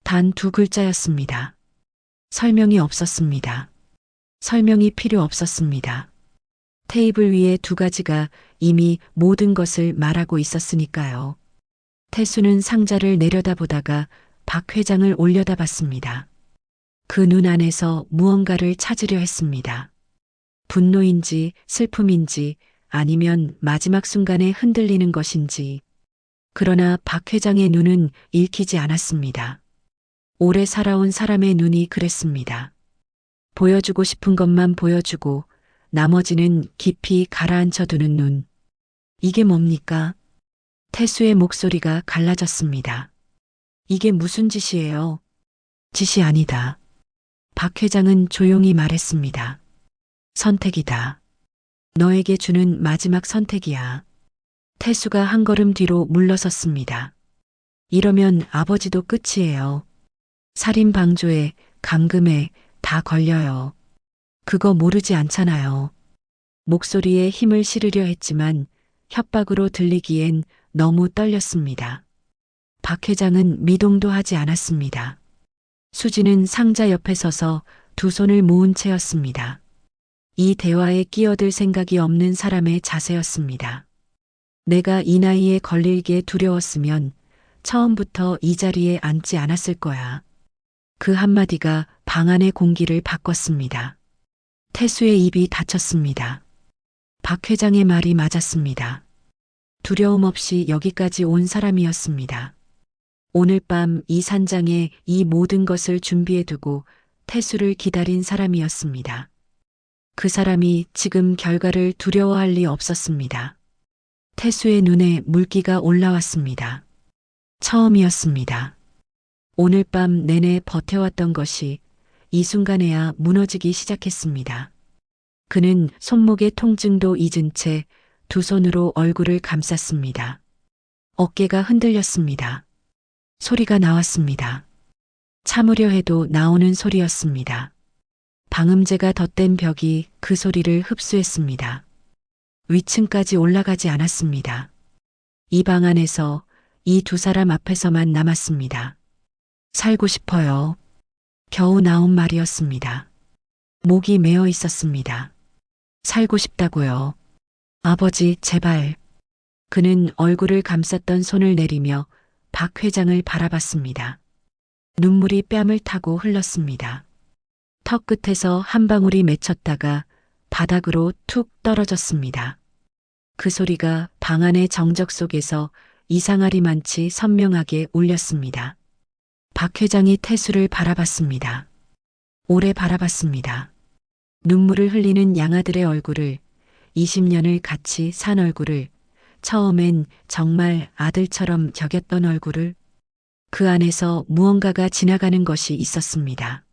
단 두 글자였습니다. 설명이 없었습니다. 설명이 필요 없었습니다. 테이블 위에 두 가지가 이미 모든 것을 말하고 있었으니까요. 태수는 상자를 내려다보다가 박 회장을 올려다봤습니다. 그 눈 안에서 무언가를 찾으려 했습니다. 분노인지 슬픔인지 아니면 마지막 순간에 흔들리는 것인지. 그러나 박 회장의 눈은 읽히지 않았습니다. 오래 살아온 사람의 눈이 그랬습니다. 보여주고 싶은 것만 보여주고 나머지는 깊이 가라앉혀 두는 눈. 이게 뭡니까? 태수의 목소리가 갈라졌습니다. 이게 무슨 짓이에요? 짓이 아니다. 박 회장은 조용히 말했습니다. 선택이다. 너에게 주는 마지막 선택이야. 태수가 한 걸음 뒤로 물러섰습니다. 이러면 아버지도 끝이에요. 살인 방조에, 감금에 다 걸려요. 그거 모르지 않잖아요. 목소리에 힘을 실으려 했지만 협박으로 들리기엔 너무 떨렸습니다. 박 회장은 미동도 하지 않았습니다. 수지는 상자 옆에 서서 두 손을 모은 채였습니다. 이 대화에 끼어들 생각이 없는 사람의 자세였습니다. 내가 이 나이에 걸릴게 두려웠으면 처음부터 이 자리에 앉지 않았을 거야. 그 한마디가 방 안의 공기를 바꿨습니다. 태수의 입이 닫혔습니다. 박 회장의 말이 맞았습니다. 두려움 없이 여기까지 온 사람이었습니다. 오늘 밤 이 산장에 이 모든 것을 준비해두고 태수를 기다린 사람이었습니다. 그 사람이 지금 결과를 두려워할 리 없었습니다. 태수의 눈에 물기가 올라왔습니다. 처음이었습니다. 오늘 밤 내내 버텨왔던 것이 이 순간에야 무너지기 시작했습니다. 그는 손목의 통증도 잊은 채 두 손으로 얼굴을 감쌌습니다. 어깨가 흔들렸습니다. 소리가 나왔습니다. 참으려 해도 나오는 소리였습니다. 방음제가 덧댄 벽이 그 소리를 흡수했습니다. 위층까지 올라가지 않았습니다. 이 방 안에서 이 두 사람 앞에서만 남았습니다. 살고 싶어요. 겨우 나온 말이었습니다. 목이 메어 있었습니다. 살고 싶다고요. 아버지, 제발. 그는 얼굴을 감쌌던 손을 내리며 박 회장을 바라봤습니다. 눈물이 뺨을 타고 흘렀습니다. 턱 끝에서 한 방울이 맺혔다가 바닥으로 툭 떨어졌습니다. 그 소리가 방 안의 정적 속에서 이상하리만치 선명하게 울렸습니다. 박 회장이 태수를 바라봤습니다. 오래 바라봤습니다. 눈물을 흘리는 양아들의 얼굴을, 20년을 같이 산 얼굴을, 처음엔 정말 아들처럼 여겼던 얼굴을, 그 안에서 무언가가 지나가는 것이 있었습니다.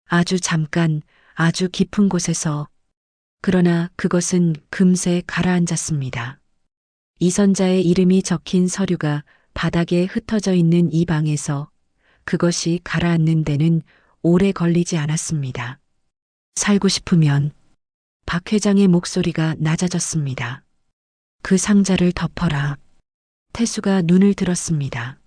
아주 잠깐, 아주 깊은 곳에서. 그러나 그것은 금세 가라앉았습니다. 이선자의 이름이 적힌 서류가 바닥에 흩어져 있는 이 방에서 그것이 가라앉는 데는 오래 걸리지 않았습니다. 살고 싶으면. 박 회장의 목소리가 낮아졌습니다. 그 상자를 덮어라. 태수가 눈을 들었습니다.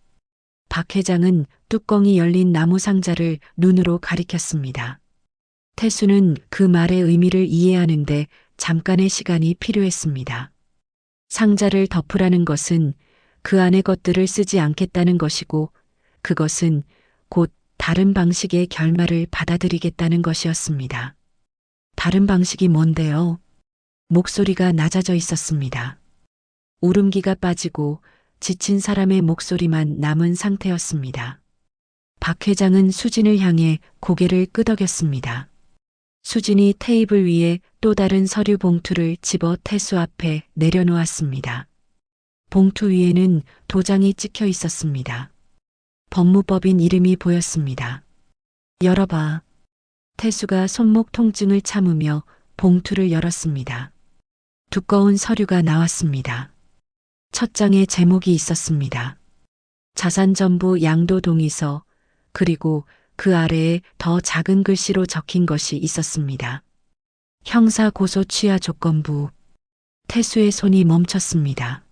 박 회장은 뚜껑이 열린 나무 상자를 눈으로 가리켰습니다. 태수는 그 말의 의미를 이해하는데 잠깐의 시간이 필요했습니다. 상자를 덮으라는 것은 그 안의 것들을 쓰지 않겠다는 것이고, 그것은 곧 다른 방식의 결말을 받아들이겠다는 것이었습니다. 다른 방식이 뭔데요? 목소리가 낮아져 있었습니다. 울음기가 빠지고 지친 사람의 목소리만 남은 상태였습니다. 박 회장은 수진을 향해 고개를 끄덕였습니다. 수진이 테이블 위에 또 다른 서류 봉투를 집어 태수 앞에 내려놓았습니다. 봉투 위에는 도장이 찍혀 있었습니다. 법무법인 이름이 보였습니다. 열어봐. 태수가 손목 통증을 참으며 봉투를 열었습니다. 두꺼운 서류가 나왔습니다. 첫 장에 제목이 있었습니다. 자산전부 양도 동의서, 그리고 그 아래에 더 작은 글씨로 적힌 것이 있었습니다. 형사고소 취하 조건부. 태수의 손이 멈췄습니다.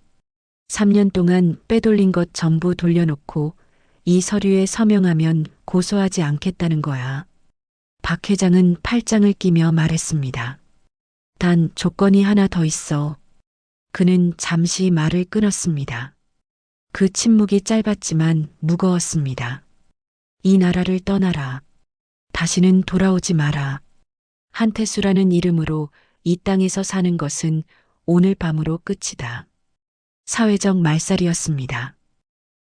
3년 동안 빼돌린 것 전부 돌려놓고 이 서류에 서명하면 고소하지 않겠다는 거야. 박 회장은 팔짱을 끼며 말했습니다. 단 조건이 하나 더 있어. 그는 잠시 말을 끊었습니다. 그 침묵이 짧았지만 무거웠습니다. 이 나라를 떠나라. 다시는 돌아오지 마라. 한태수라는 이름으로 이 땅에서 사는 것은 오늘 밤으로 끝이다. 사회적 말살이었습니다.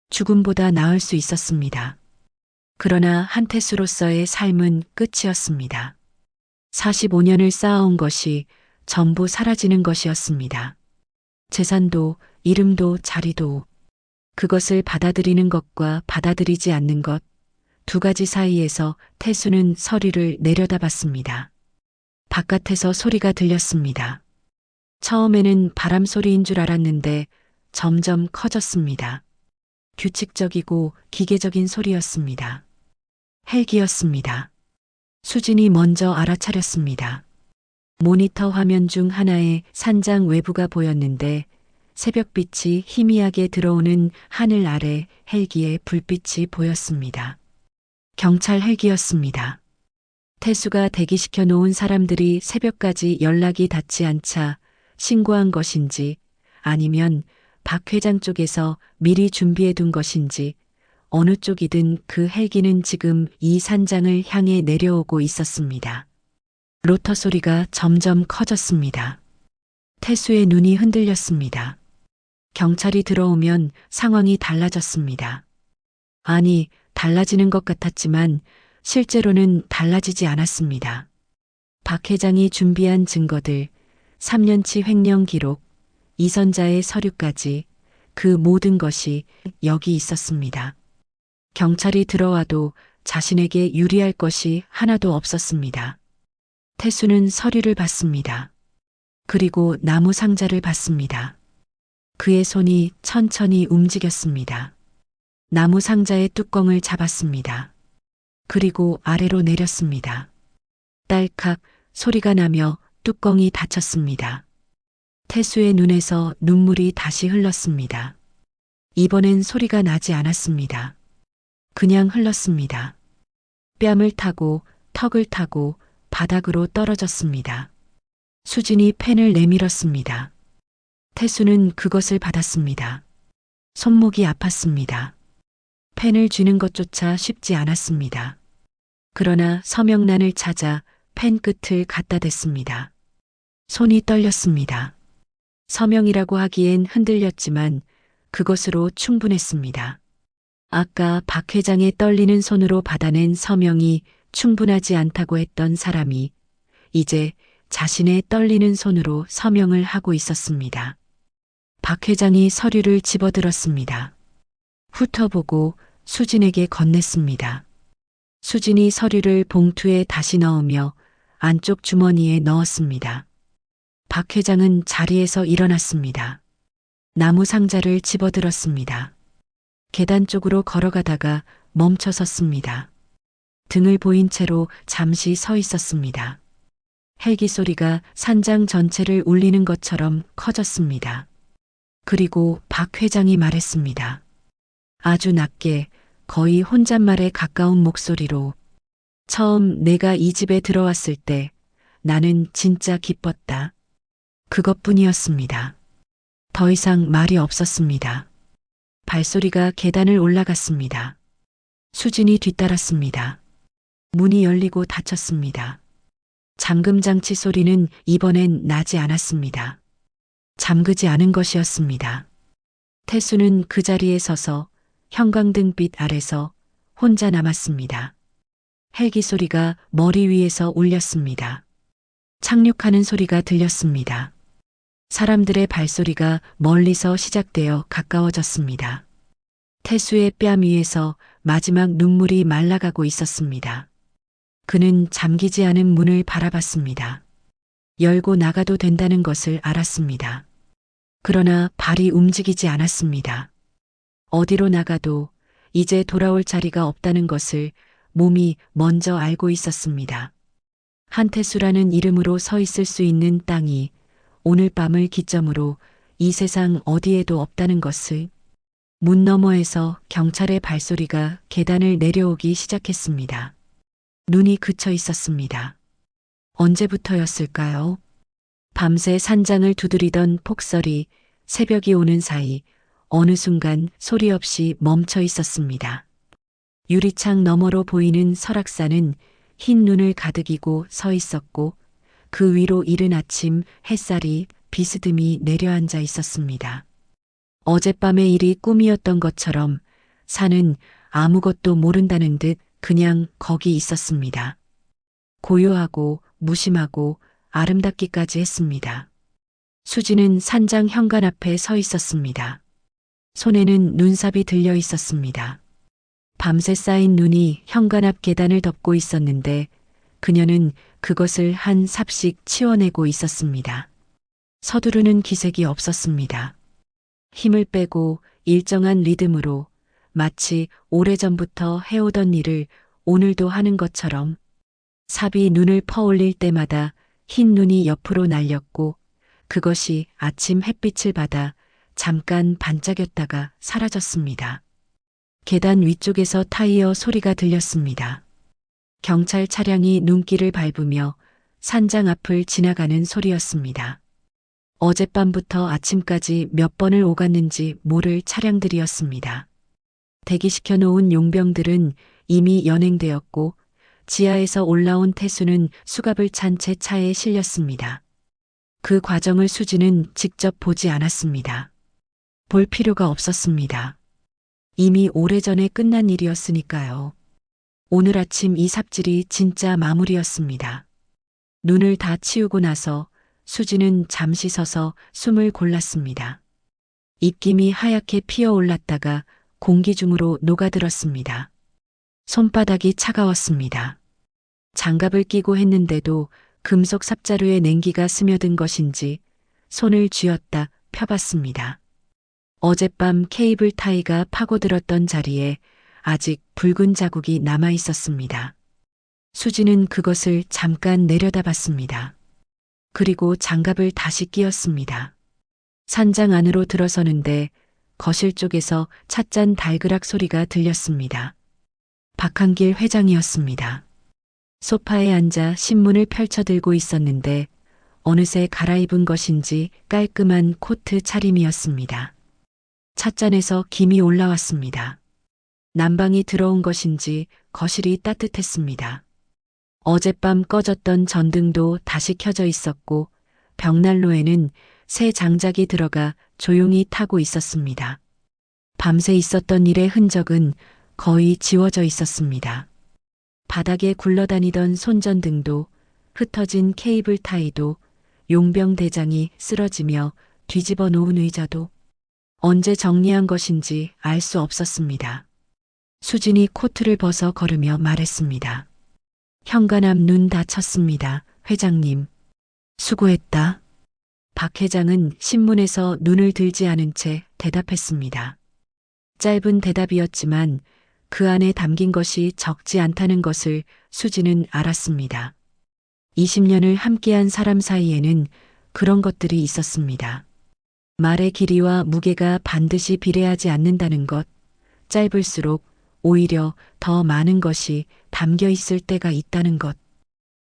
죽음보다 나을 수 있었습니다. 그러나 한태수로서의 삶은 끝이었습니다. 45년을 쌓아온 것이 전부 사라지는 것이었습니다. 재산도, 이름도, 자리도. 그것을 받아들이는 것과 받아들이지 않는 것, 두 가지 사이에서 태수는 서리를 내려다봤습니다. 바깥에서 소리가 들렸습니다. 처음에는 바람 소리인 줄 알았는데 점점 커졌습니다. 규칙적이고 기계적인 소리였습니다. 헬기였습니다. 수진이 먼저 알아차렸습니다. 모니터 화면 중 하나에 산장 외부가 보였는데 새벽빛이 희미하게 들어오는 하늘 아래 헬기의 불빛이 보였습니다. 경찰 헬기였습니다. 태수가 대기시켜 놓은 사람들이 새벽까지 연락이 닿지 않자 신고한 것인지 아니면 박 회장 쪽에서 미리 준비해 둔 것인지 어느 쪽이든 그 헬기는 지금 이 산장을 향해 내려오고 있었습니다. 로터 소리가 점점 커졌습니다. 태수의 눈이 흔들렸습니다. 경찰이 들어오면 상황이 달라졌습니다. 아니, 달라지는 것 같았지만 실제로는 달라지지 않았습니다. 박 회장이 준비한 증거들, 3년치 횡령 기록, 이선자의 서류까지 그 모든 것이 여기 있었습니다. 경찰이 들어와도 자신에게 유리할 것이 하나도 없었습니다. 태수는 서류를 받습니다. 그리고 나무 상자를 받습니다. 그의 손이 천천히 움직였습니다. 나무 상자의 뚜껑을 잡았습니다. 그리고 아래로 내렸습니다. 딸칵 소리가 나며 뚜껑이 닫혔습니다. 태수의 눈에서 눈물이 다시 흘렀습니다. 이번엔 소리가 나지 않았습니다. 그냥 흘렀습니다. 뺨을 타고 턱을 타고 바닥으로 떨어졌습니다. 수진이 펜을 내밀었습니다. 태수는 그것을 받았습니다. 손목이 아팠습니다. 펜을 쥐는 것조차 쉽지 않았습니다. 그러나 서명란을 찾아 펜 끝을 갖다 댔습니다. 손이 떨렸습니다. 서명이라고 하기엔 흔들렸지만 그것으로 충분했습니다. 아까 박 회장의 떨리는 손으로 받아낸 서명이 충분하지 않다고 했던 사람이 이제 자신의 떨리는 손으로 서명을 하고 있었습니다. 박 회장이 서류를 집어들었습니다. 훑어보고 수진에게 건넸습니다. 수진이 서류를 봉투에 다시 넣으며 안쪽 주머니에 넣었습니다. 박 회장은 자리에서 일어났습니다. 나무 상자를 집어들었습니다. 계단 쪽으로 걸어가다가 멈춰 섰습니다. 등을 보인 채로 잠시 서 있었습니다. 헬기 소리가 산장 전체를 울리는 것처럼 커졌습니다. 그리고 박 회장이 말했습니다. 아주 낮게 거의 혼잣말에 가까운 목소리로 처음 내가 이 집에 들어왔을 때 나는 진짜 기뻤다. 그것뿐이었습니다. 더 이상 말이 없었습니다. 발소리가 계단을 올라갔습니다. 수진이 뒤따랐습니다. 문이 열리고 닫혔습니다. 잠금 장치 소리는 이번엔 나지 않았습니다. 잠그지 않은 것이었습니다. 태수는 그 자리에 서서 형광등빛 아래서 혼자 남았습니다. 헬기 소리가 머리 위에서 울렸습니다. 착륙하는 소리가 들렸습니다. 사람들의 발소리가 멀리서 시작되어 가까워졌습니다. 태수의 뺨 위에서 마지막 눈물이 말라가고 있었습니다. 그는 잠기지 않은 문을 바라봤습니다. 열고 나가도 된다는 것을 알았습니다. 그러나 발이 움직이지 않았습니다. 어디로 나가도 이제 돌아올 자리가 없다는 것을 몸이 먼저 알고 있었습니다. 한태수라는 이름으로 서 있을 수 있는 땅이 오늘 밤을 기점으로 이 세상 어디에도 없다는 것을 문 너머에서 경찰의 발소리가 계단을 내려오기 시작했습니다. 눈이 그쳐 있었습니다. 언제부터였을까요? 밤새 산장을 두드리던 폭설이 새벽이 오는 사이 어느 순간 소리 없이 멈춰 있었습니다. 유리창 너머로 보이는 설악산은 흰 눈을 가득이고 서 있었고 그 위로 이른 아침 햇살이 비스듬히 내려앉아 있었습니다. 어젯밤의 일이 꿈이었던 것처럼 산은 아무것도 모른다는 듯 그냥 거기 있었습니다. 고요하고 무심하고 아름답기까지 했습니다. 수지는 산장 현관 앞에 서 있었습니다. 손에는 눈삽이 들려 있었습니다. 밤새 쌓인 눈이 현관 앞 계단을 덮고 있었는데 그녀는 그것을 한 삽씩 치워내고 있었습니다. 서두르는 기색이 없었습니다. 힘을 빼고 일정한 리듬으로 마치 오래전부터 해오던 일을 오늘도 하는 것처럼 삽이 눈을 퍼올릴 때마다 흰 눈이 옆으로 날렸고 그것이 아침 햇빛을 받아 잠깐 반짝였다가 사라졌습니다. 계단 위쪽에서 타이어 소리가 들렸습니다. 경찰 차량이 눈길을 밟으며 산장 앞을 지나가는 소리였습니다. 어젯밤부터 아침까지 몇 번을 오갔는지 모를 차량들이었습니다. 대기시켜 놓은 용병들은 이미 연행되었고 지하에서 올라온 태수는 수갑을 찬 채 차에 실렸습니다. 그 과정을 수지는 직접 보지 않았습니다. 볼 필요가 없었습니다. 이미 오래전에 끝난 일이었으니까요. 오늘 아침 이 삽질이 진짜 마무리였습니다. 눈을 다 치우고 나서 수지는 잠시 서서 숨을 골랐습니다. 입김이 하얗게 피어올랐다가 공기 중으로 녹아들었습니다. 손바닥이 차가웠습니다. 장갑을 끼고 했는데도 금속 삽자루에 냉기가 스며든 것인지 손을 쥐었다 펴봤습니다. 어젯밤 케이블 타이가 파고들었던 자리에 아직 붉은 자국이 남아 있었습니다. 수지는 그것을 잠깐 내려다봤습니다. 그리고 장갑을 다시 끼웠습니다. 산장 안으로 들어서는데 거실 쪽에서 찻잔 달그락 소리가 들렸습니다. 박한길 회장이었습니다. 소파에 앉아 신문을 펼쳐들고 있었는데 어느새 갈아입은 것인지 깔끔한 코트 차림이었습니다. 찻잔에서 김이 올라왔습니다. 난방이 들어온 것인지 거실이 따뜻했습니다. 어젯밤 꺼졌던 전등도 다시 켜져 있었고 벽난로에는 새 장작이 들어가 조용히 타고 있었습니다. 밤새 있었던 일의 흔적은 거의 지워져 있었습니다. 바닥에 굴러다니던 손전등도 흩어진 케이블 타이도 용병 대장이 쓰러지며 뒤집어 놓은 의자도 언제 정리한 것인지 알 수 없었습니다. 수진이 코트를 벗어 걸으며 말했습니다. 현관앞 눈 다쳤습니다. 회장님. 수고했다. 박 회장은 신문에서 눈을 들지 않은 채 대답했습니다. 짧은 대답이었지만 그 안에 담긴 것이 적지 않다는 것을 수지는 알았습니다. 20년을 함께한 사람 사이에는 그런 것들이 있었습니다. 말의 길이와 무게가 반드시 비례하지 않는다는 것, 짧을수록 오히려 더 많은 것이 담겨 있을 때가 있다는 것.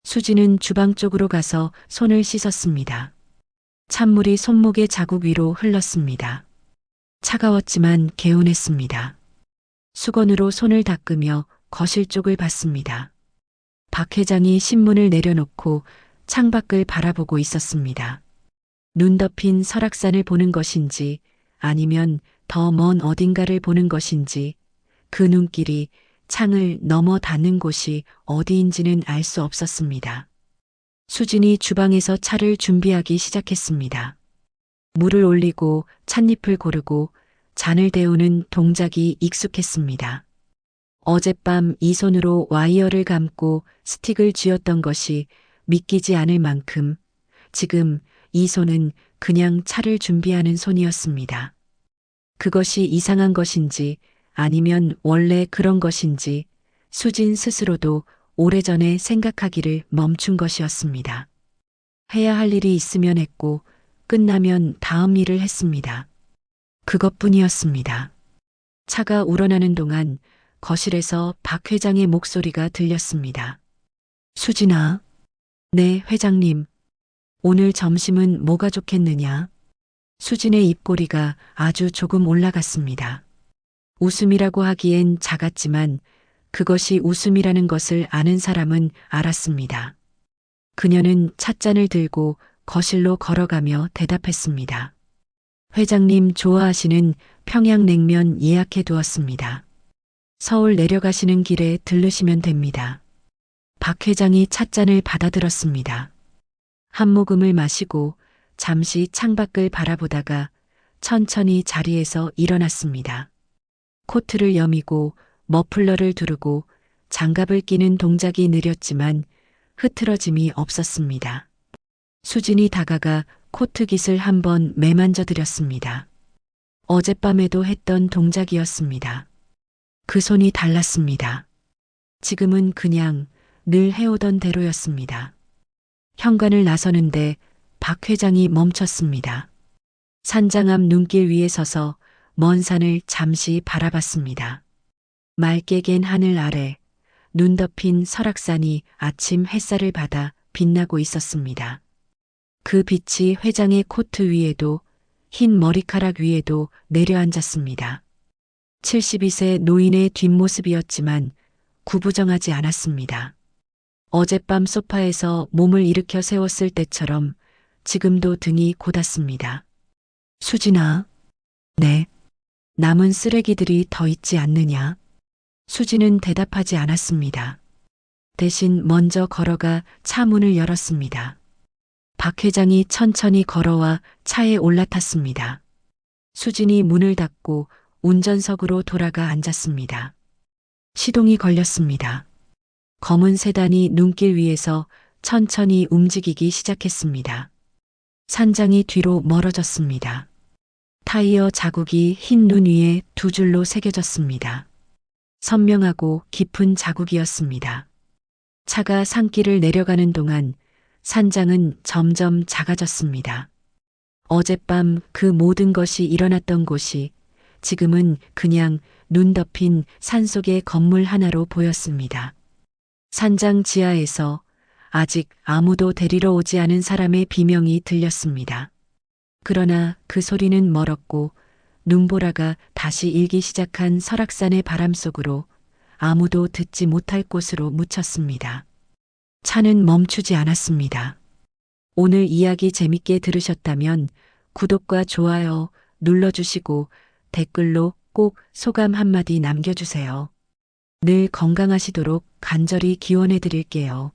수지는 주방 쪽으로 가서 손을 씻었습니다. 찬물이 손목의 자국 위로 흘렀습니다. 차가웠지만 개운했습니다. 수건으로 손을 닦으며 거실 쪽을 봤습니다. 박 회장이 신문을 내려놓고 창밖을 바라보고 있었습니다. 눈 덮인 설악산을 보는 것인지 아니면 더 먼 어딘가를 보는 것인지 그 눈길이 창을 넘어 닿는 곳이 어디인지는 알 수 없었습니다. 수진이 주방에서 차를 준비하기 시작했습니다. 물을 올리고 찻잎을 고르고 잔을 데우는 동작이 익숙했습니다. 어젯밤 이 손으로 와이어를 감고 스틱을 쥐었던 것이 믿기지 않을 만큼 지금 이 손은 그냥 차를 준비하는 손이었습니다. 그것이 이상한 것인지 아니면 원래 그런 것인지 수진 스스로도 오래전에 생각하기를 멈춘 것이었습니다. 해야 할 일이 있으면 했고 끝나면 다음 일을 했습니다. 그것뿐이었습니다. 차가 우러나는 동안 거실에서 박 회장의 목소리가 들렸습니다. 수진아. 네, 회장님. 오늘 점심은 뭐가 좋겠느냐? 수진의 입꼬리가 아주 조금 올라갔습니다. 웃음이라고 하기엔 작았지만 그것이 웃음이라는 것을 아는 사람은 알았습니다. 그녀는 찻잔을 들고 거실로 걸어가며 대답했습니다. 회장님 좋아하시는 평양냉면 예약해 두었습니다. 서울 내려가시는 길에 들르시면 됩니다. 박 회장이 찻잔을 받아들었습니다. 한 모금을 마시고 잠시 창밖을 바라보다가 천천히 자리에서 일어났습니다. 코트를 여미고 머플러를 두르고 장갑을 끼는 동작이 느렸지만 흐트러짐이 없었습니다. 수진이 다가가 코트 깃을 한번 매만져 드렸습니다. 어젯밤에도 했던 동작이었습니다. 그 손이 달랐습니다. 지금은 그냥 늘 해오던 대로였습니다. 현관을 나서는데 박 회장이 멈췄습니다. 산장 앞 눈길 위에 서서 먼 산을 잠시 바라봤습니다. 맑게 갠 하늘 아래 눈 덮인 설악산이 아침 햇살을 받아 빛나고 있었습니다. 그 빛이 회장의 코트 위에도 흰 머리카락 위에도 내려앉았습니다. 72세 노인의 뒷모습이었지만 구부정하지 않았습니다. 어젯밤 소파에서 몸을 일으켜 세웠을 때처럼 지금도 등이 곧았습니다. 수진아, 네. 남은 쓰레기들이 더 있지 않느냐? 수진은 대답하지 않았습니다. 대신 먼저 걸어가 차 문을 열었습니다. 박 회장이 천천히 걸어와 차에 올라탔습니다. 수진이 문을 닫고 운전석으로 돌아가 앉았습니다. 시동이 걸렸습니다. 검은 세단이 눈길 위에서 천천히 움직이기 시작했습니다. 산장이 뒤로 멀어졌습니다. 타이어 자국이 흰 눈 위에 두 줄로 새겨졌습니다. 선명하고 깊은 자국이었습니다. 차가 산길을 내려가는 동안 산장은 점점 작아졌습니다. 어젯밤 그 모든 것이 일어났던 곳이 지금은 그냥 눈 덮인 산속의 건물 하나로 보였습니다. 산장 지하에서 아직 아무도 데리러 오지 않은 사람의 비명이 들렸습니다. 그러나 그 소리는 멀었고 눈보라가 다시 일기 시작한 설악산의 바람 속으로 아무도 듣지 못할 곳으로 묻혔습니다. 차는 멈추지 않았습니다. 오늘 이야기 재밌게 들으셨다면 구독과 좋아요 눌러주시고 댓글로 꼭 소감 한마디 남겨주세요. 늘 건강하시도록 간절히 기원해 드릴게요.